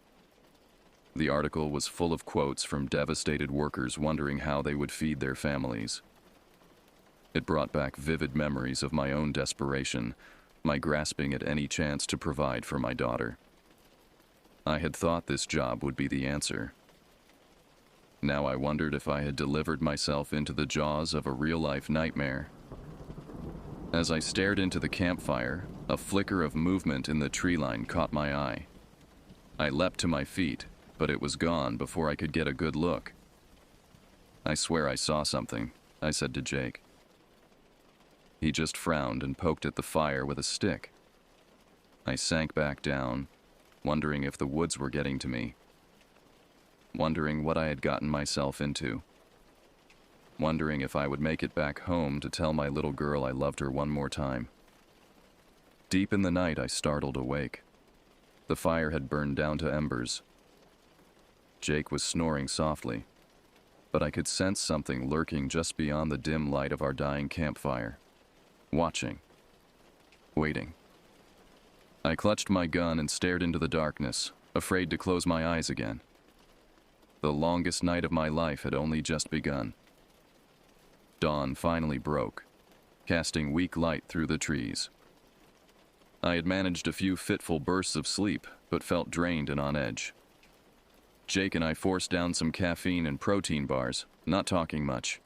The article was full of quotes from devastated workers wondering how they would feed their families. It brought back vivid memories of my own desperation, my grasping at any chance to provide for my daughter. I had thought this job would be the answer. Now I wondered if I had delivered myself into the jaws of a real-life nightmare. As I stared into the campfire, a flicker of movement in the tree line caught my eye. I leapt to my feet, but it was gone before I could get a good look. "I swear I saw something," I said to Jake. He just frowned and poked at the fire with a stick. I sank back down, wondering if the woods were getting to me. Wondering what I had gotten myself into. Wondering if I would make it back home to tell my little girl I loved her one more time. Deep in the night, I startled awake. The fire had burned down to embers. Jake was snoring softly, but I could sense something lurking just beyond the dim light of our dying campfire. Watching. Waiting. I clutched my gun and stared into the darkness, afraid to close my eyes again. The longest night of my life had only just begun. Dawn finally broke, casting weak light through the trees. I had managed a few fitful bursts of sleep, but felt drained and on edge. Jake and I forced down some caffeine and protein bars, not talking much.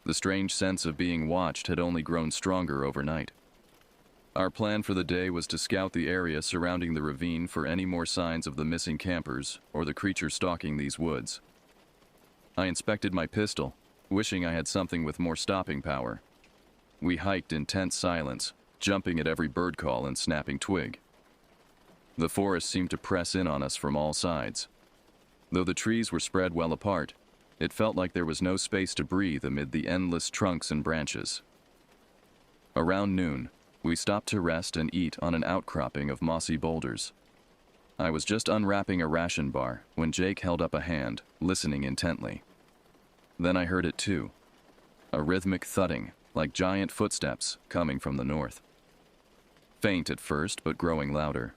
The strange sense of being watched had only grown stronger overnight. Our plan for the day was to scout the area surrounding the ravine for any more signs of the missing campers or the creature stalking these woods. I inspected my pistol, wishing I had something with more stopping power. We hiked in tense silence, jumping at every bird call and snapping twig. The forest seemed to press in on us from all sides. Though the trees were spread well apart, it felt like there was no space to breathe amid the endless trunks and branches. Around noon, we stopped to rest and eat on an outcropping of mossy boulders. I was just unwrapping a ration bar when Jake held up a hand, listening intently. Then I heard it too, a rhythmic thudding, like giant footsteps coming from the north. Faint at first, but growing louder.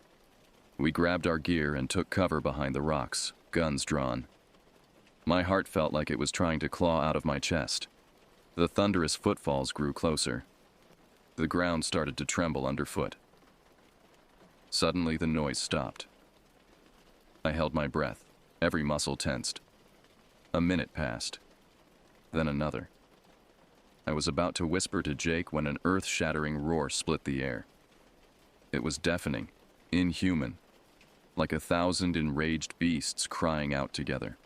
We grabbed our gear and took cover behind the rocks, guns drawn. My heart felt like it was trying to claw out of my chest. The thunderous footfalls grew closer. The ground started to tremble underfoot. Suddenly the noise stopped. I held my breath, every muscle tensed. A minute passed. Then another. I was about to whisper to Jake when an earth-shattering roar split the air. It was deafening, inhuman, like 1,000 enraged beasts crying out together.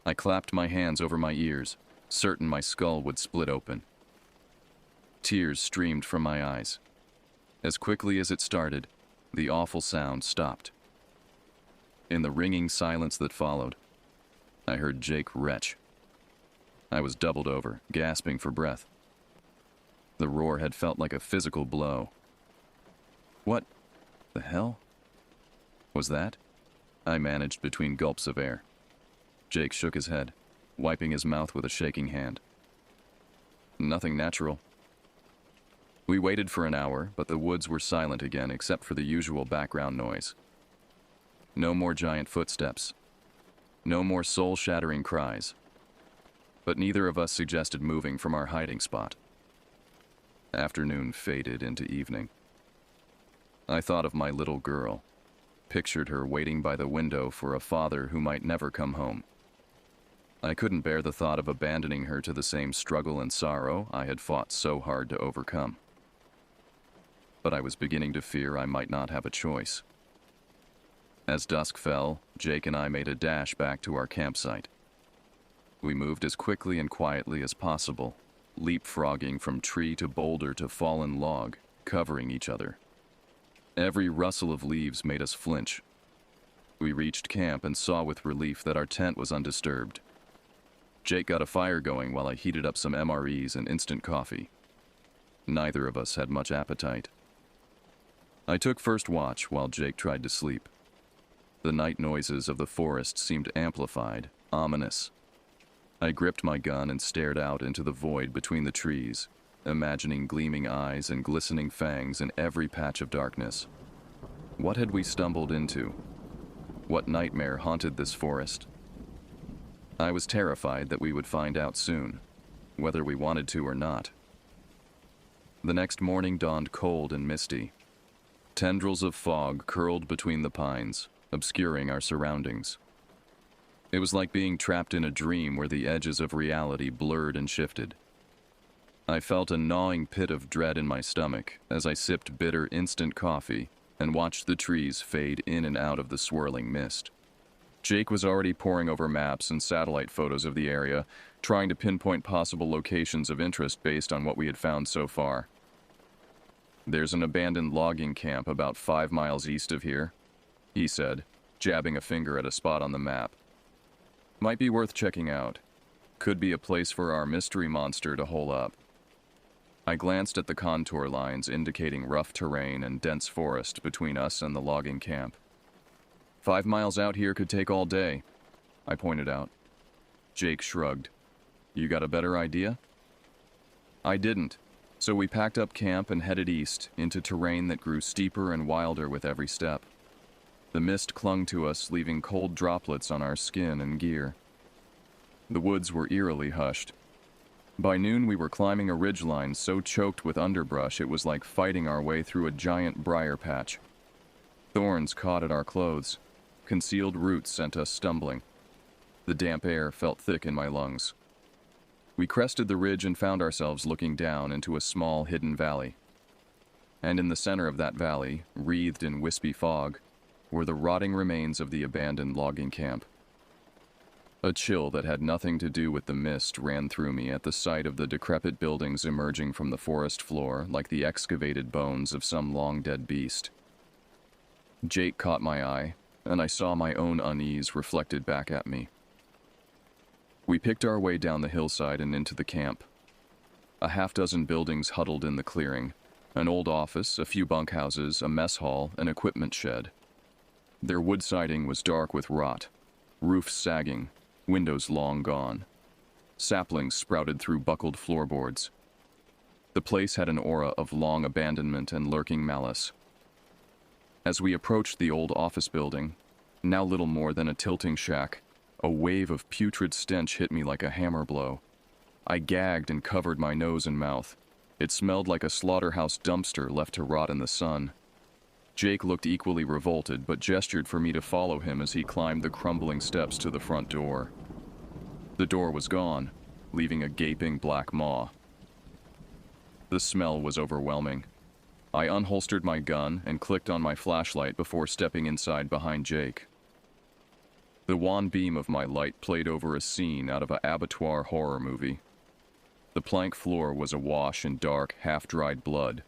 I clapped my hands over my ears, certain my skull would split open. Tears streamed from my eyes. As quickly as it started, the awful sound stopped. In the ringing silence that followed, I heard Jake retch. I was doubled over, gasping for breath. The roar had felt like a physical blow. What the hell was that? I managed between gulps of air. Jake shook his head, wiping his mouth with a shaking hand. Nothing natural. We waited for an hour, but the woods were silent again except for the usual background noise. No more giant footsteps. No more soul-shattering cries. But neither of us suggested moving from our hiding spot. Afternoon faded into evening. I thought of my little girl, pictured her waiting by the window for a father who might never come home. I couldn't bear the thought of abandoning her to the same struggle and sorrow I had fought so hard to overcome. But I was beginning to fear I might not have a choice. As dusk fell, Jake and I made a dash back to our campsite. We moved as quickly and quietly as possible, leapfrogging from tree to boulder to fallen log, covering each other. Every rustle of leaves made us flinch. We reached camp and saw with relief that our tent was undisturbed. Jake got a fire going while I heated up some MREs and instant coffee. Neither of us had much appetite. I took first watch while Jake tried to sleep. The night noises of the forest seemed amplified, ominous. I gripped my gun and stared out into the void between the trees, imagining gleaming eyes and glistening fangs in every patch of darkness. What had we stumbled into? What nightmare haunted this forest? I was terrified that we would find out soon, whether we wanted to or not. The next morning dawned cold and misty. Tendrils of fog curled between the pines, obscuring our surroundings. It was like being trapped in a dream where the edges of reality blurred and shifted. I felt a gnawing pit of dread in my stomach as I sipped bitter instant coffee and watched the trees fade in and out of the swirling mist. Jake was already poring over maps and satellite photos of the area, trying to pinpoint possible locations of interest based on what we had found so far. "There's an abandoned logging camp about 5 miles east of here," he said, jabbing a finger at a spot on the map. "Might be worth checking out. Could be a place for our mystery monster to hole up." I glanced at the contour lines indicating rough terrain and dense forest between us and the logging camp. 5 miles out here could take all day," I pointed out. Jake shrugged. "You got a better idea?" I didn't, so we packed up camp and headed east into terrain that grew steeper and wilder with every step. The mist clung to us, leaving cold droplets on our skin and gear. The woods were eerily hushed. By noon we were climbing a ridgeline so choked with underbrush it was like fighting our way through a giant briar patch. Thorns caught at our clothes. Concealed roots sent us stumbling. The damp air felt thick in my lungs. We crested the ridge and found ourselves looking down into a small hidden valley. And in the center of that valley, wreathed in wispy fog, were the rotting remains of the abandoned logging camp. A chill that had nothing to do with the mist ran through me at the sight of the decrepit buildings emerging from the forest floor like the excavated bones of some long-dead beast. Jake caught my eye, and I saw my own unease reflected back at me. We picked our way down the hillside and into the camp. A half-dozen buildings huddled in the clearing, an old office, a few bunkhouses, a mess hall, an equipment shed. Their wood siding was dark with rot, roofs sagging, windows long gone. Saplings sprouted through buckled floorboards. The place had an aura of long abandonment and lurking malice. As we approached the old office building, now little more than a tilting shack, a wave of putrid stench hit me like a hammer blow. I gagged and covered my nose and mouth. It smelled like a slaughterhouse dumpster left to rot in the sun. Jake looked equally revolted, but gestured for me to follow him as he climbed the crumbling steps to the front door. The door was gone, leaving a gaping black maw. The smell was overwhelming. I unholstered my gun and clicked on my flashlight before stepping inside behind Jake. The wan beam of my light played over a scene out of an abattoir horror movie. The plank floor was awash in dark, half-dried blood.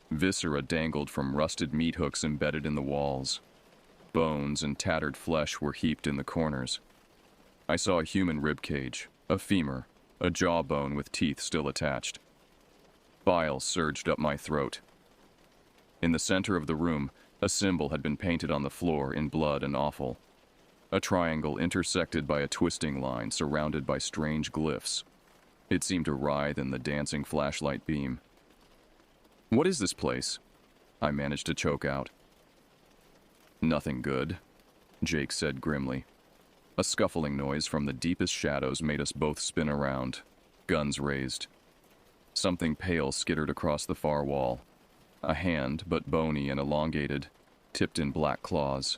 Viscera dangled from rusted meat hooks embedded in the walls. Bones and tattered flesh were heaped in the corners. I saw a human rib cage, a femur, a jawbone with teeth still attached. Bile surged up my throat. In the center of the room, a symbol had been painted on the floor in blood and offal. A triangle intersected by a twisting line surrounded by strange glyphs. It seemed to writhe in the dancing flashlight beam. "What is this place?" I managed to choke out. "Nothing good," Jake said grimly. A scuffling noise from the deepest shadows made us both spin around, guns raised. Something pale skittered across the far wall. A hand, but bony and elongated, tipped in black claws.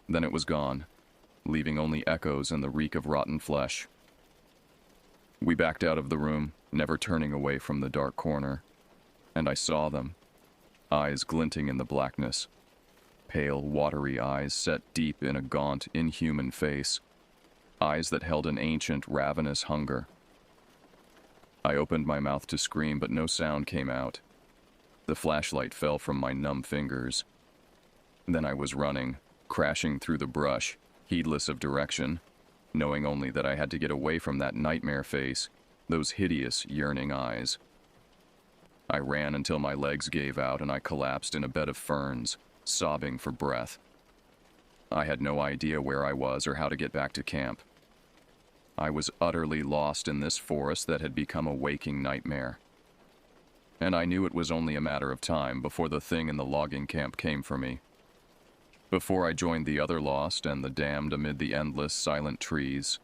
Then it was gone, leaving only echoes and the reek of rotten flesh. We backed out of the room, never turning away from the dark corner. And I saw them, eyes glinting in the blackness. Pale, watery eyes set deep in a gaunt, inhuman face. Eyes that held an ancient, ravenous hunger. I opened my mouth to scream, but no sound came out. The flashlight fell from my numb fingers. Then I was running, crashing through the brush, heedless of direction, knowing only that I had to get away from that nightmare face, those hideous, yearning eyes. I ran until my legs gave out and I collapsed in a bed of ferns, sobbing for breath. I had no idea where I was or how to get back to camp. I was utterly lost in this forest that had become a waking nightmare. And I knew it was only a matter of time before the thing in the logging camp came for me. Before I joined the other lost and the damned amid the endless, silent trees.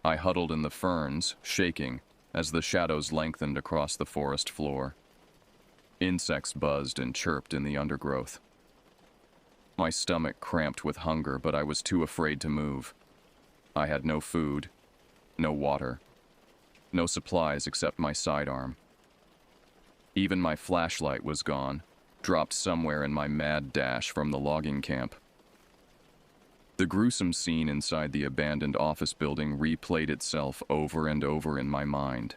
I huddled in the ferns, shaking, as the shadows lengthened across the forest floor. Insects buzzed and chirped in the undergrowth. My stomach cramped with hunger, but I was too afraid to move. I had no food, no water, no supplies except my sidearm. Even my flashlight was gone, dropped somewhere in my mad dash from the logging camp. The gruesome scene inside the abandoned office building replayed itself over and over in my mind.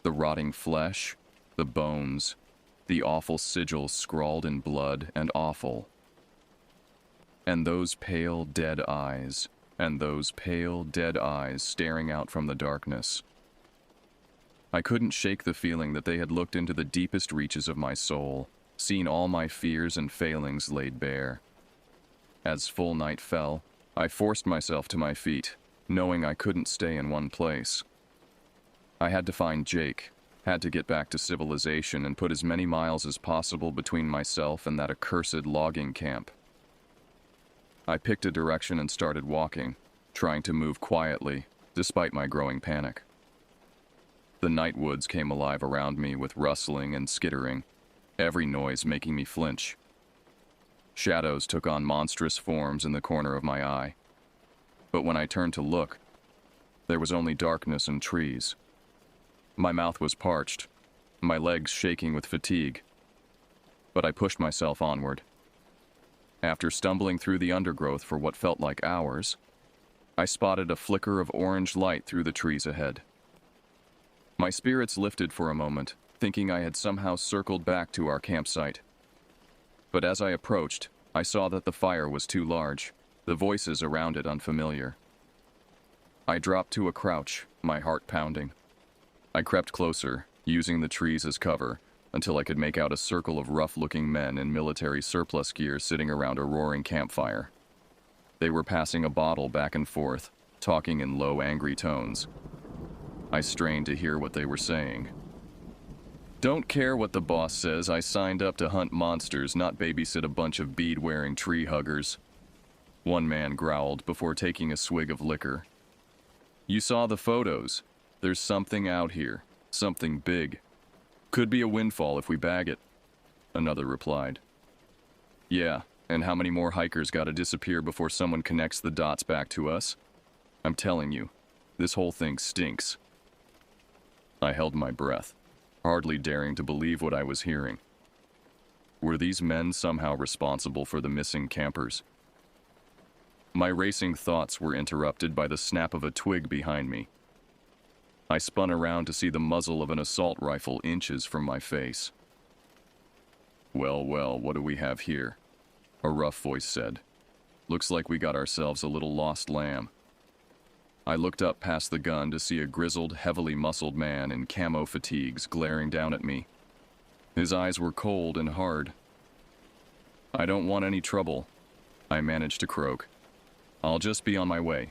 The rotting flesh, the bones, the awful sigils scrawled in blood and offal. And those pale, dead eyes, staring out from the darkness. I couldn't shake the feeling that they had looked into the deepest reaches of my soul, seen all my fears and failings laid bare. As full night fell, I forced myself to my feet, knowing I couldn't stay in one place. I had to find Jake, had to get back to civilization and put as many miles as possible between myself and that accursed logging camp. I picked a direction and started walking, trying to move quietly, despite my growing panic. The night woods came alive around me with rustling and skittering, every noise making me flinch. Shadows took on monstrous forms in the corner of my eye. But when I turned to look, there was only darkness and trees. My mouth was parched, my legs shaking with fatigue. But I pushed myself onward. After stumbling through the undergrowth for what felt like hours, I spotted a flicker of orange light through the trees ahead. My spirits lifted for a moment, thinking I had somehow circled back to our campsite. But as I approached, I saw that the fire was too large, the voices around it unfamiliar. I dropped to a crouch, my heart pounding. I crept closer, using the trees as cover, until I could make out a circle of rough-looking men in military surplus gear sitting around a roaring campfire. They were passing a bottle back and forth, talking in low, angry tones. I strained to hear what they were saying. "Don't care what the boss says, I signed up to hunt monsters, not babysit a bunch of bead-wearing tree huggers." One man growled before taking a swig of liquor. "You saw the photos. There's something out here, something big. Could be a windfall if we bag it," another replied. "Yeah, and how many more hikers gotta disappear before someone connects the dots back to us? I'm telling you, this whole thing stinks." I held my breath, hardly daring to believe what I was hearing. Were these men somehow responsible for the missing campers? My racing thoughts were interrupted by the snap of a twig behind me. I spun around to see the muzzle of an assault rifle inches from my face. "Well, well, what do we have here?" a rough voice said. "Looks like we got ourselves a little lost lamb." I looked up past the gun to see a grizzled, heavily muscled man in camo fatigues glaring down at me. His eyes were cold and hard. "I don't want any trouble," I managed to croak. "I'll just be on my way."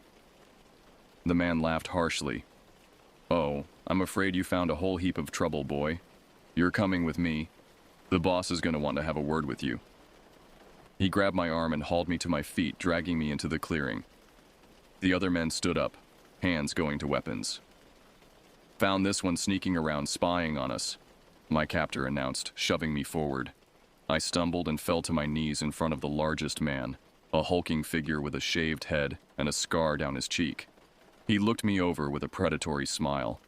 The man laughed harshly. "Oh, I'm afraid you found a whole heap of trouble, boy. You're coming with me. The boss is going to want to have a word with you." He grabbed my arm and hauled me to my feet, dragging me into the clearing. The other men stood up, hands going to weapons. "Found this one sneaking around spying on us," my captor announced, shoving me forward. I stumbled and fell to my knees in front of the largest man, a hulking figure with a shaved head and a scar down his cheek. He looked me over with a predatory smile.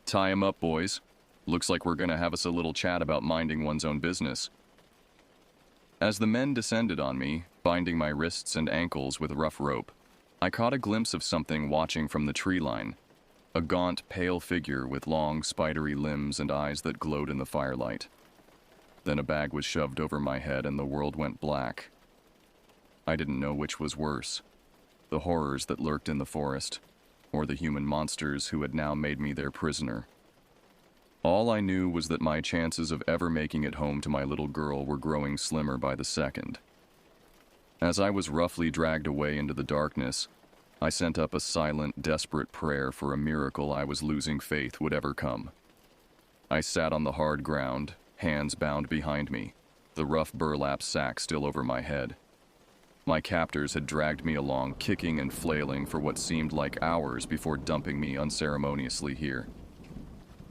"Tie him up, boys. Looks like we're going to have us a little chat about minding one's own business." As the men descended on me, binding my wrists and ankles with rough rope, I caught a glimpse of something watching from the tree line. A gaunt, pale figure with long, spidery limbs and eyes that glowed in the firelight. Then a bag was shoved over my head and the world went black. I didn't know which was worse, the horrors that lurked in the forest, or the human monsters who had now made me their prisoner. All I knew was that my chances of ever making it home to my little girl were growing slimmer by the second. As I was roughly dragged away into the darkness, I sent up a silent, desperate prayer for a miracle I was losing faith would ever come. I sat on the hard ground, hands bound behind me, the rough burlap sack still over my head. My captors had dragged me along, kicking and flailing for what seemed like hours before dumping me unceremoniously here.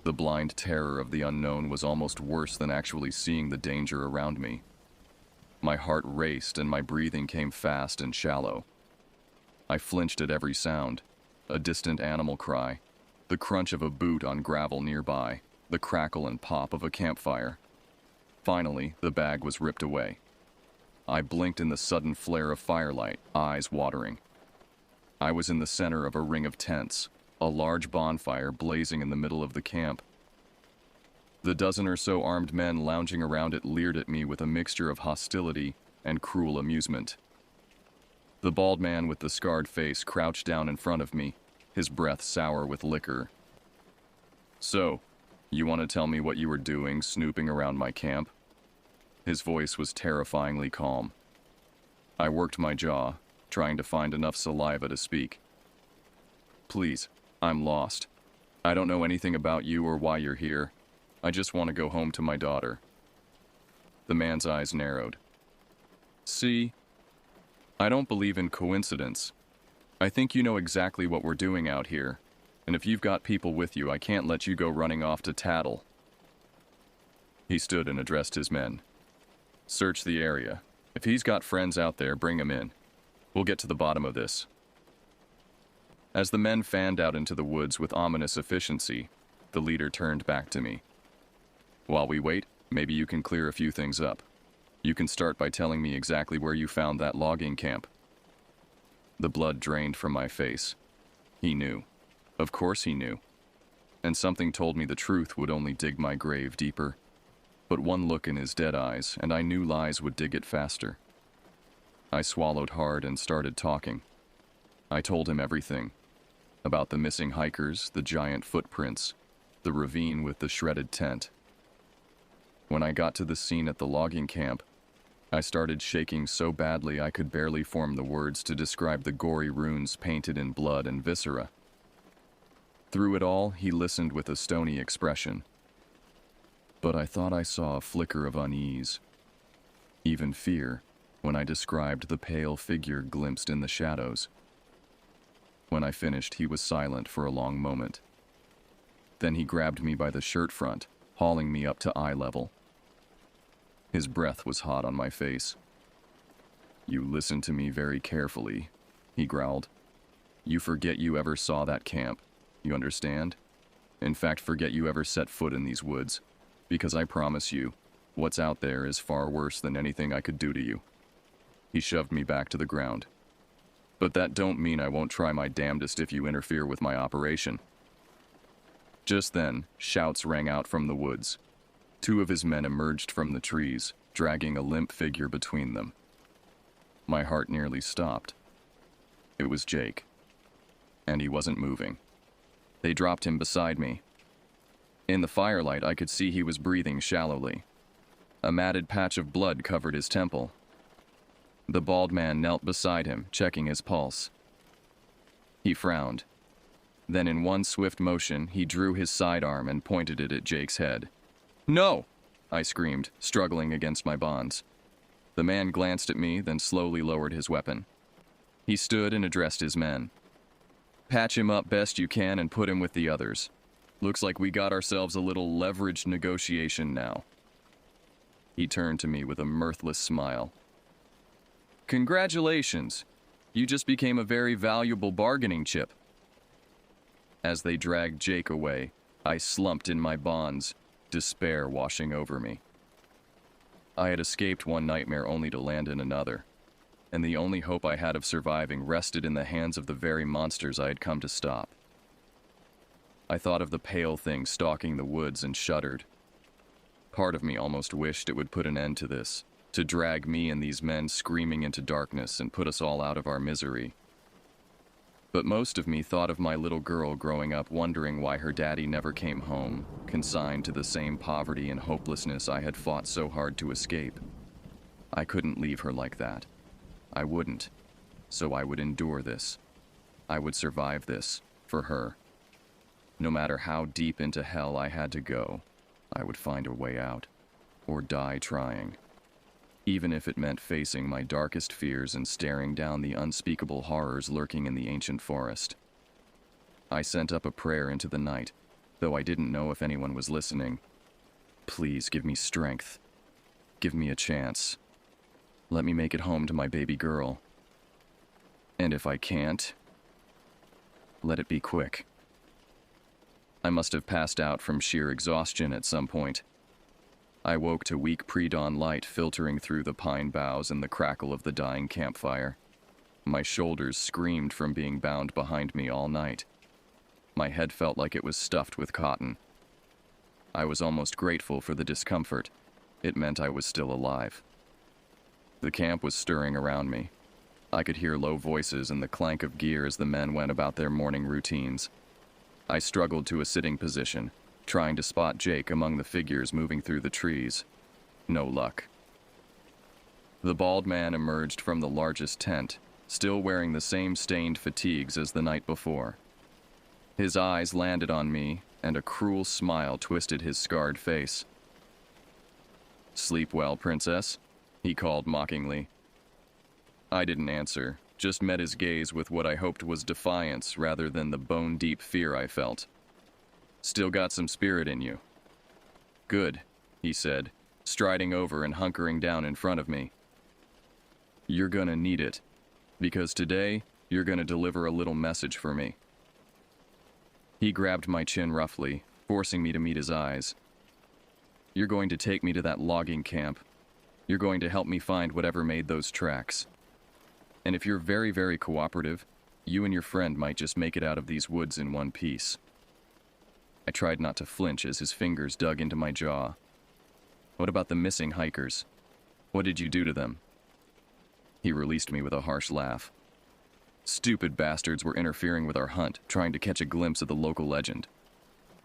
The blind terror of the unknown was almost worse than actually seeing the danger around me. My heart raced and my breathing came fast and shallow. I flinched at every sound, a distant animal cry, the crunch of a boot on gravel nearby, the crackle and pop of a campfire. Finally, the bag was ripped away. I blinked in the sudden flare of firelight, eyes watering. I was in the center of a ring of tents, a large bonfire blazing in the middle of the camp. The dozen or so armed men lounging around it leered at me with a mixture of hostility and cruel amusement. The bald man with the scarred face crouched down in front of me, his breath sour with liquor. "So, you want to tell me what you were doing snooping around my camp?" His voice was terrifyingly calm. I worked my jaw, trying to find enough saliva to speak. "Please, I'm lost. I don't know anything about you or why you're here. I just want to go home to my daughter." The man's eyes narrowed. "See, I don't believe in coincidence. I think you know exactly what we're doing out here, and if you've got people with you, I can't let you go running off to tattle." He stood and addressed his men. "Search the area. If he's got friends out there, bring him in. We'll get to the bottom of this." As the men fanned out into the woods with ominous efficiency, the leader turned back to me. "While we wait, maybe you can clear a few things up. You can start by telling me exactly where you found that logging camp." The blood drained from my face. He knew. Of course he knew. And something told me the truth would only dig my grave deeper. But one look in his dead eyes, and I knew lies would dig it faster. I swallowed hard and started talking. I told him everything. About the missing hikers, the giant footprints, the ravine with the shredded tent. When I got to the scene at the logging camp, I started shaking so badly I could barely form the words to describe the gory runes painted in blood and viscera. Through it all, he listened with a stony expression. But I thought I saw a flicker of unease, even fear, when I described the pale figure glimpsed in the shadows. When I finished, he was silent for a long moment. Then he grabbed me by the shirt front, hauling me up to eye level. His breath was hot on my face. "You listen to me very carefully," he growled. "You forget you ever saw that camp, you understand? In fact, forget you ever set foot in these woods, because I promise you, what's out there is far worse than anything I could do to you." He shoved me back to the ground. "But that don't mean I won't try my damnedest if you interfere with my operation." Just then, shouts rang out from the woods. Two of his men emerged from the trees, dragging a limp figure between them. My heart nearly stopped. It was Jake. and he wasn't moving. They dropped him beside me. In the firelight, I could see he was breathing shallowly. A matted patch of blood covered his temple. The bald man knelt beside him, checking his pulse. He frowned. Then in one swift motion, he drew his sidearm and pointed it at Jake's head. "No!" I screamed, struggling against my bonds. The man glanced at me, then slowly lowered his weapon. He stood and addressed his men. "Patch him up best you can and put him with the others. Looks like we got ourselves a little leveraged negotiation now." He turned to me with a mirthless smile. "Congratulations! You just became a very valuable bargaining chip." As they dragged Jake away, I slumped in my bonds, despair washing over me. I had escaped one nightmare only to land in another, and the only hope I had of surviving rested in the hands of the very monsters I had come to stop. I thought of the pale thing stalking the woods and shuddered. Part of me almost wished it would put an end to this, to drag me and these men screaming into darkness and put us all out of our misery. But most of me thought of my little girl growing up wondering why her daddy never came home, consigned to the same poverty and hopelessness I had fought so hard to escape. I couldn't leave her like that. I wouldn't. So I would endure this. I would survive this, for her. No matter how deep into hell I had to go, I would find a way out, or die trying. Even if it meant facing my darkest fears and staring down the unspeakable horrors lurking in the ancient forest. I sent up a prayer into the night, though I didn't know if anyone was listening. Please give me strength. Give me a chance. Let me make it home to my baby girl. And if I can't, let it be quick. I must have passed out from sheer exhaustion at some point. I woke to weak pre-dawn light filtering through the pine boughs and the crackle of the dying campfire. My shoulders screamed from being bound behind me all night. My head felt like it was stuffed with cotton. I was almost grateful for the discomfort. It meant I was still alive. The camp was stirring around me. I could hear low voices and the clank of gear as the men went about their morning routines. I struggled to a sitting position, trying to spot Jake among the figures moving through the trees. No luck. The bald man emerged from the largest tent, still wearing the same stained fatigues as the night before. His eyes landed on me, and a cruel smile twisted his scarred face. "Sleep well, princess?" he called mockingly. I didn't answer, just met his gaze with what I hoped was defiance rather than the bone-deep fear I felt. "Still got some spirit in you." "Good," he said, striding over and hunkering down in front of me. "You're gonna need it, because today you're gonna deliver a little message for me." He grabbed my chin roughly, forcing me to meet his eyes. "You're going to take me to that logging camp. You're going to help me find whatever made those tracks. And if you're very, very cooperative, you and your friend might just make it out of these woods in one piece." I tried not to flinch as his fingers dug into my jaw. "What about the missing hikers? What did you do to them?" He released me with a harsh laugh. "Stupid bastards were interfering with our hunt, trying to catch a glimpse of the local legend.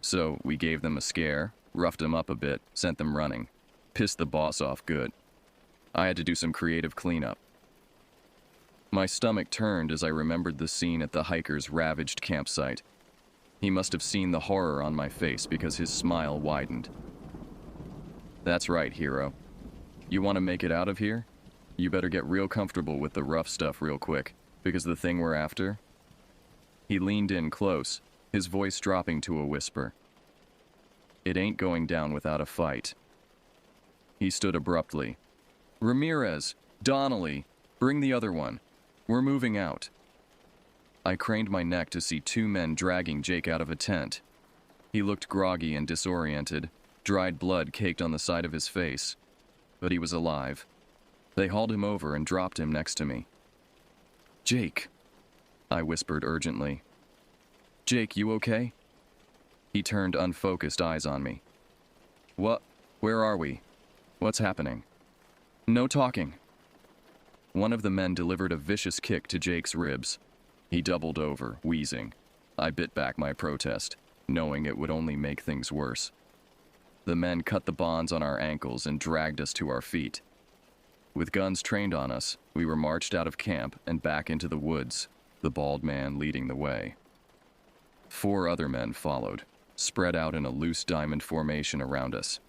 So we gave them a scare, roughed them up a bit, sent them running. Pissed the boss off good. I had to do some creative cleanup." My stomach turned as I remembered the scene at the hikers' ravaged campsite. He must have seen the horror on my face because his smile widened. "That's right, hero. You want to make it out of here? You better get real comfortable with the rough stuff real quick, because the thing we're after..." He leaned in close, his voice dropping to a whisper. "It ain't going down without a fight." He stood abruptly. "Ramirez, Donnelly, bring the other one. We're moving out." I craned my neck to see two men dragging Jake out of a tent. He looked groggy and disoriented, dried blood caked on the side of his face. But he was alive. They hauled him over and dropped him next to me. "Jake," I whispered urgently. "Jake, you okay?" He turned unfocused eyes on me. "What? Where are we? What's happening?" "No talking." One of the men delivered a vicious kick to Jake's ribs. He doubled over, wheezing. I bit back my protest, knowing it would only make things worse. The men cut the bonds on our ankles and dragged us to our feet. With guns trained on us, we were marched out of camp and back into the woods, the bald man leading the way. 4 other men followed, spread out in a loose diamond formation around us.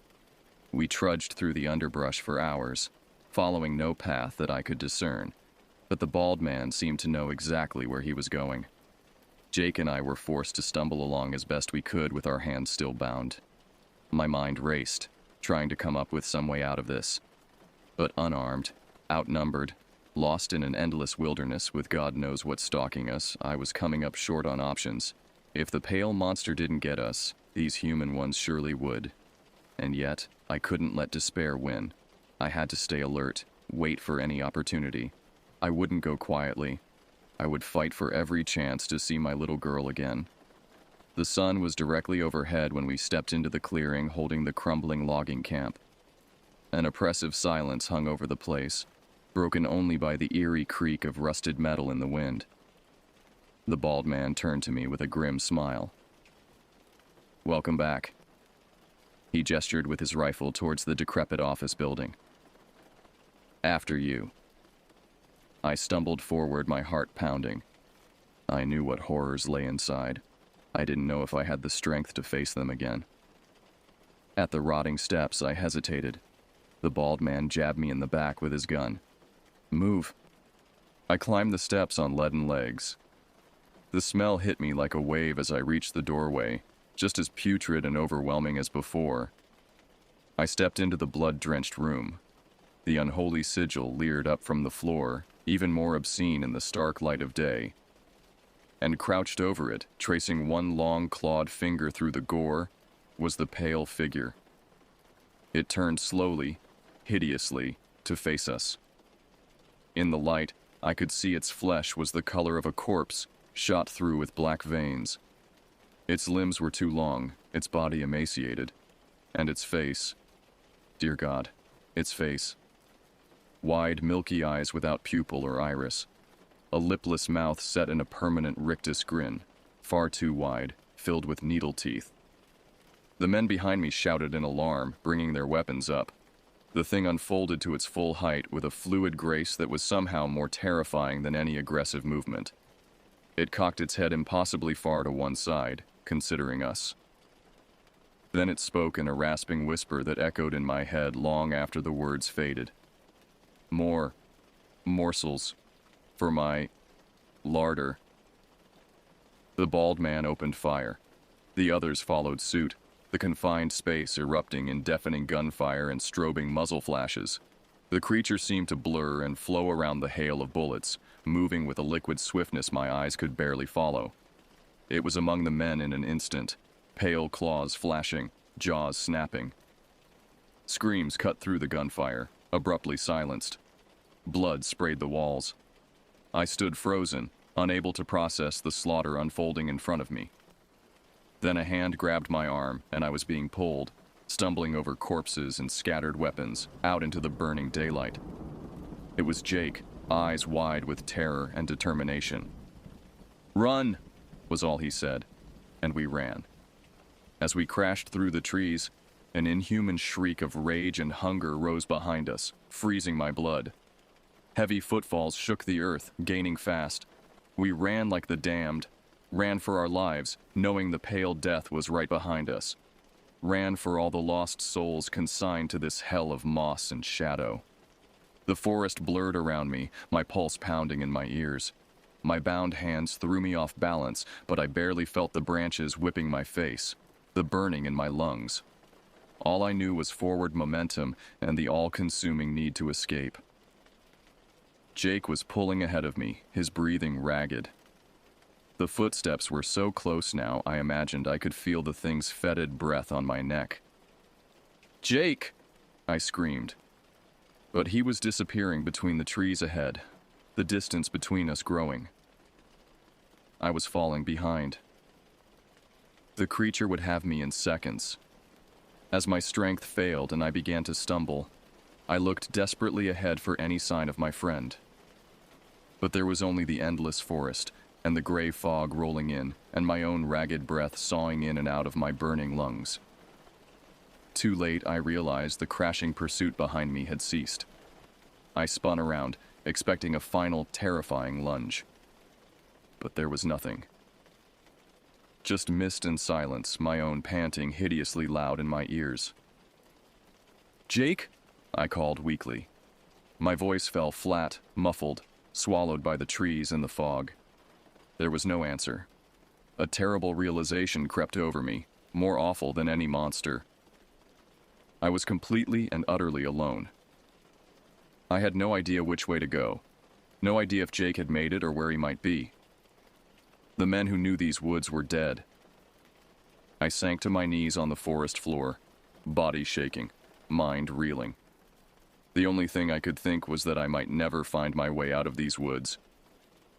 We trudged through the underbrush for hours, following no path that I could discern, but the bald man seemed to know exactly where he was going. Jake and I were forced to stumble along as best we could with our hands still bound. My mind raced, trying to come up with some way out of this. But unarmed, outnumbered, lost in an endless wilderness with God knows what stalking us, I was coming up short on options. If the pale monster didn't get us, these human ones surely would. And yet, I couldn't let despair win. I had to stay alert, wait for any opportunity. I wouldn't go quietly. I would fight for every chance to see my little girl again. The sun was directly overhead when we stepped into the clearing holding the crumbling logging camp. An oppressive silence hung over the place, broken only by the eerie creak of rusted metal in the wind. The bald man turned to me with a grim smile. "Welcome back." He gestured with his rifle towards the decrepit office building. "After you." I stumbled forward, my heart pounding. I knew what horrors lay inside. I didn't know if I had the strength to face them again. At the rotting steps, I hesitated. The bald man jabbed me in the back with his gun. "Move." I climbed the steps on leaden legs. The smell hit me like a wave as I reached the doorway, just as putrid and overwhelming as before. I stepped into the blood-drenched room. The unholy sigil leered up from the floor, even more obscene in the stark light of day. And crouched over it, tracing one long clawed finger through the gore, was the pale figure. It turned slowly, hideously, to face us. In the light, I could see its flesh was the color of a corpse, shot through with black veins. Its limbs were too long, its body emaciated, and its face, dear God, its face. Wide, milky eyes without pupil or iris. A lipless mouth set in a permanent rictus grin, far too wide, filled with needle teeth. The men behind me shouted in alarm, bringing their weapons up. The thing unfolded to its full height with a fluid grace that was somehow more terrifying than any aggressive movement. It cocked its head impossibly far to one side, considering us. Then it spoke in a rasping whisper that echoed in my head long after the words faded. "More morsels for my larder." The bald man opened fire. The others followed suit, the confined space erupting in deafening gunfire and strobing muzzle flashes. The creature seemed to blur and flow around the hail of bullets, moving with a liquid swiftness my eyes could barely follow. It was among the men in an instant, pale claws flashing, jaws snapping. Screams cut through the gunfire, abruptly silenced. Blood sprayed the walls. I stood frozen, unable to process the slaughter unfolding in front of me. Then a hand grabbed my arm, and I was being pulled, stumbling over corpses and scattered weapons, out into the burning daylight. It was Jake, eyes wide with terror and determination. "Run!" was all he said, and we ran. As we crashed through the trees, an inhuman shriek of rage and hunger rose behind us, freezing my blood. Heavy footfalls shook the earth, gaining fast. We ran like the damned, ran for our lives, knowing the pale death was right behind us. Ran for all the lost souls consigned to this hell of moss and shadow. The forest blurred around me, my pulse pounding in my ears. My bound hands threw me off balance, but I barely felt the branches whipping my face, the burning in my lungs. All I knew was forward momentum and the all-consuming need to escape. Jake was pulling ahead of me, his breathing ragged. The footsteps were so close now, I imagined I could feel the thing's fetid breath on my neck. "Jake!" I screamed. But he was disappearing between the trees ahead, the distance between us growing. I was falling behind. The creature would have me in seconds. As my strength failed and I began to stumble, I looked desperately ahead for any sign of my friend. But there was only the endless forest, and the gray fog rolling in, and my own ragged breath sawing in and out of my burning lungs. Too late, I realized the crashing pursuit behind me had ceased. I spun around, expecting a final, terrifying lunge. But there was nothing. Just mist and silence, my own panting hideously loud in my ears. "Jake?" I called weakly. My voice fell flat, muffled, swallowed by the trees and the fog. There was no answer. A terrible realization crept over me, more awful than any monster. I was completely and utterly alone. I had no idea which way to go, no idea if Jake had made it or where he might be. The men who knew these woods were dead. I sank to my knees on the forest floor, body shaking, mind reeling. The only thing I could think was that I might never find my way out of these woods,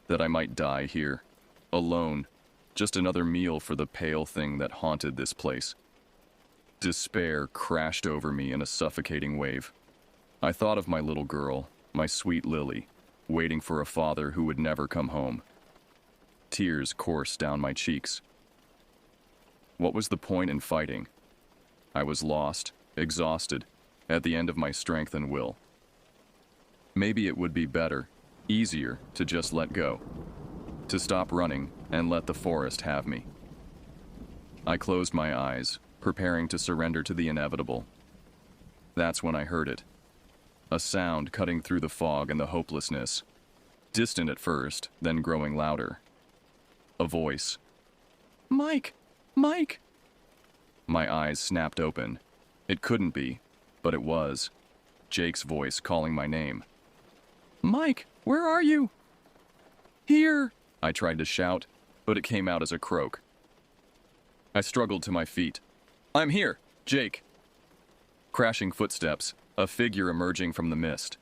that I might die here, alone, just another meal for the pale thing that haunted this place. Despair crashed over me in a suffocating wave. I thought of my little girl, my sweet Lily, waiting for a father who would never come home. Tears coursed down my cheeks. What was the point in fighting? I was lost, exhausted, at the end of my strength and will. Maybe it would be better, easier, to just let go, to stop running and let the forest have me. I closed my eyes, preparing to surrender to the inevitable. That's when I heard it. A sound cutting through the fog and the hopelessness. Distant at first, then growing louder. A voice. "Mike! Mike!" My eyes snapped open. It couldn't be, but it was. Jake's voice calling my name. "Mike, where are you?" "Here!" I tried to shout, but it came out as a croak. I struggled to my feet. "I'm here, Jake." Crashing footsteps, a figure emerging from the mist.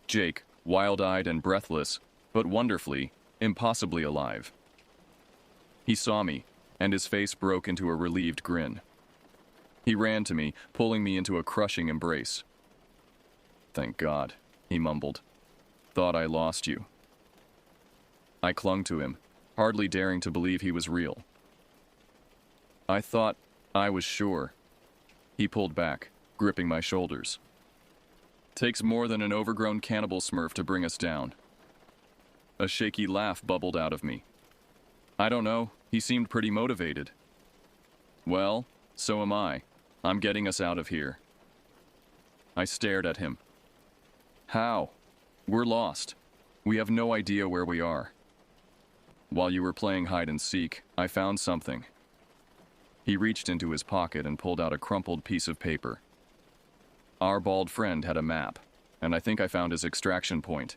Jake, wild-eyed and breathless, but wonderfully, impossibly alive. He saw me, and his face broke into a relieved grin. He ran to me, pulling me into a crushing embrace. "Thank God," he mumbled. "Thought I lost you." I clung to him, hardly daring to believe he was real. I was sure." He pulled back, gripping my shoulders. "Takes more than an overgrown cannibal smurf to bring us down." A shaky laugh bubbled out of me. "I don't know, he seemed pretty motivated." "Well, so am I. I'm getting us out of here." I stared at him. "How? We're lost. We have no idea where we are." "While you were playing hide and seek, I found something." He reached into his pocket and pulled out a crumpled piece of paper. Our bald friend had a map, and I think I found his extraction point.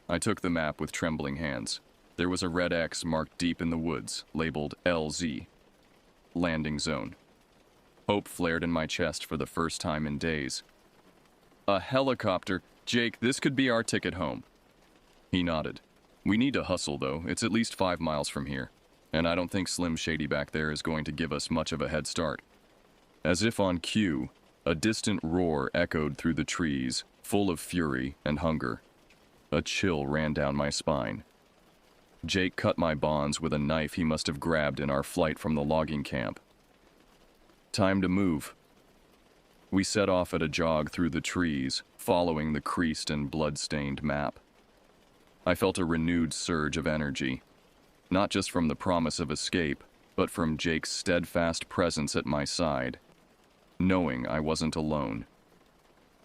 I took the map with trembling hands. There was a red X marked deep in the woods, labeled LZ. Landing zone. Hope flared in my chest for the first time in days. "A helicopter! Jake, this could be our ticket home." He nodded. "We need to hustle, though. It's at least 5 miles from here, and I don't think Slim Shady back there is going to give us much of a head start." As if on cue, a distant roar echoed through the trees, full of fury and hunger. A chill ran down my spine. Jake cut my bonds with a knife he must have grabbed in our flight from the logging camp. Time to move. We set off at a jog through the trees, following the creased and blood-stained map. I felt a renewed surge of energy, not just from the promise of escape, but from Jake's steadfast presence at my side, knowing I wasn't alone,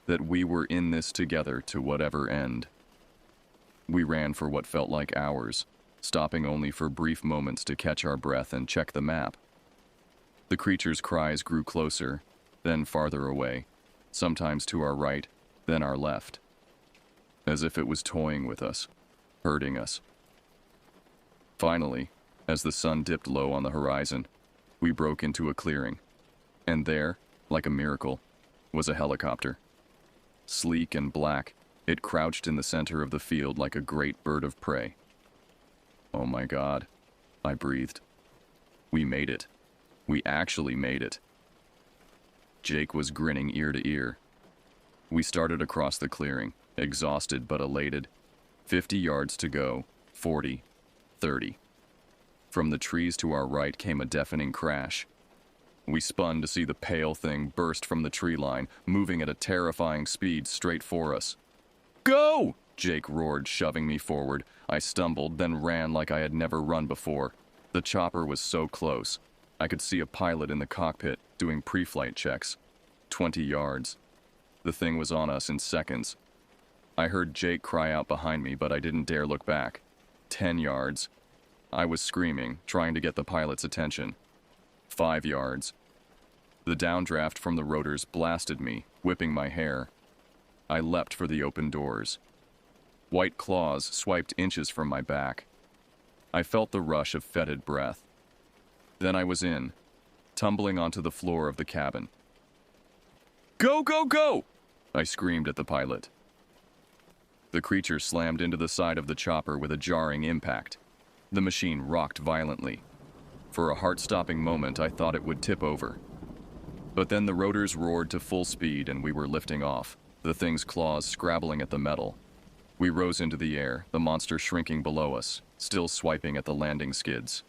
that we were in this together to whatever end. We ran for what felt like hours, stopping only for brief moments to catch our breath and check the map. The creature's cries grew closer, then farther away, sometimes to our right, then our left, as if it was toying with us, hurting us. Finally, as the sun dipped low on the horizon, we broke into a clearing, and there, like a miracle, was a helicopter. Sleek and black, it crouched in the center of the field like a great bird of prey. "Oh my God," I breathed. "We made it. We actually made it." Jake was grinning ear to ear. We started across the clearing, exhausted but elated. 50 yards to go, 40, 30. From the trees to our right came a deafening crash. We spun to see the pale thing burst from the tree line, moving at a terrifying speed straight for us. "Go!" Jake roared, shoving me forward. I stumbled, then ran like I had never run before. The chopper was so close. I could see a pilot in the cockpit, doing pre-flight checks. 20 yards. The thing was on us in seconds. I heard Jake cry out behind me, but I didn't dare look back. 10 yards. I was screaming, trying to get the pilot's attention. 5 yards. The downdraft from the rotors blasted me, whipping my hair. I leapt for the open doors. White claws swiped inches from my back. I felt the rush of fetid breath. Then I was in, tumbling onto the floor of the cabin. "Go, go, go!" I screamed at the pilot. The creature slammed into the side of the chopper with a jarring impact. The machine rocked violently. For a heart-stopping moment, I thought it would tip over. But then the rotors roared to full speed and we were lifting off, the thing's claws scrabbling at the metal. We rose into the air, the monster shrinking below us, still swiping at the landing skids.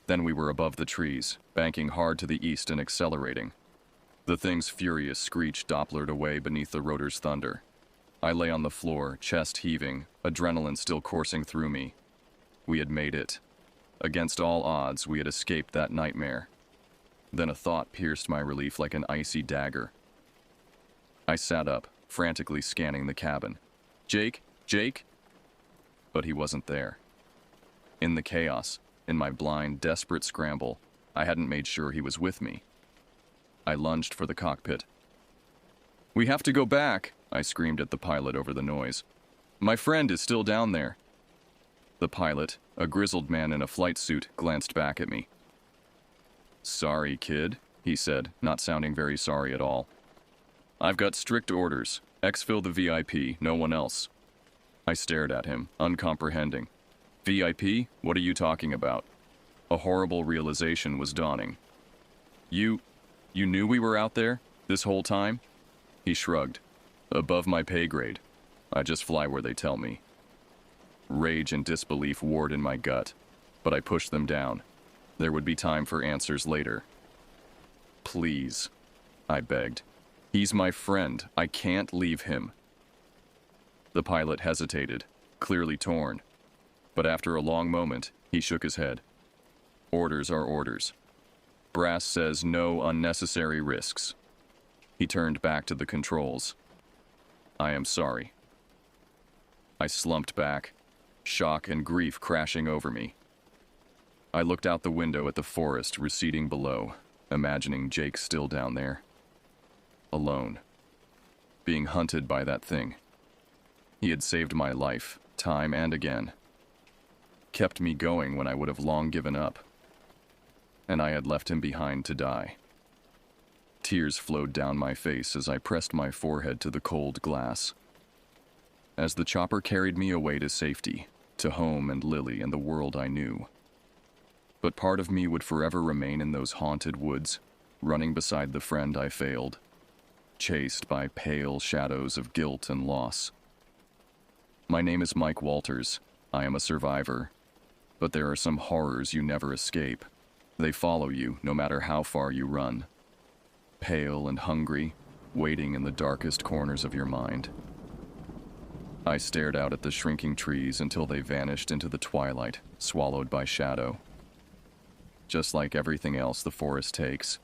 Then we were above the trees, banking hard to the east and accelerating. The thing's furious screech Dopplered away beneath the rotor's thunder. I lay on the floor, chest heaving, adrenaline still coursing through me. We had made it. Against all odds, we had escaped that nightmare. Then a thought pierced my relief like an icy dagger. I sat up, frantically scanning the cabin. "Jake? Jake?" But he wasn't there. In the chaos, in my blind, desperate scramble, I hadn't made sure he was with me. I lunged for the cockpit. "We have to go back," I screamed at the pilot over the noise. "My friend is still down there." The pilot, a grizzled man in a flight suit, glanced back at me. "Sorry, kid," he said, not sounding very sorry at all. "I've got strict orders. Exfil the VIP, no one else." I stared at him, uncomprehending. "VIP? What are you talking about?" A horrible realization was dawning. You knew we were out there, this whole time?" He shrugged. "Above my pay grade. I just fly where they tell me." Rage and disbelief warred in my gut, but I pushed them down. There would be time for answers later. "Please," I begged. "He's my friend. I can't leave him." The pilot hesitated, clearly torn. But after a long moment, he shook his head. "Orders are orders. Brass says no unnecessary risks." He turned back to the controls. "I am sorry." I slumped back, shock and grief crashing over me. I looked out the window at the forest receding below, imagining Jake still down there. Alone. Being hunted by that thing. He had saved my life, time and again. Kept me going when I would have long given up. And I had left him behind to die. Tears flowed down my face as I pressed my forehead to the cold glass. As the chopper carried me away to safety, to home and Lily and the world I knew. But part of me would forever remain in those haunted woods, running beside the friend I failed, chased by pale shadows of guilt and loss. My name is Mike Walters. I am a survivor. But there are some horrors you never escape. They follow you, no matter how far you run. Pale and hungry, waiting in the darkest corners of your mind. I stared out at the shrinking trees until they vanished into the twilight, swallowed by shadow. Just like everything else the forest takes,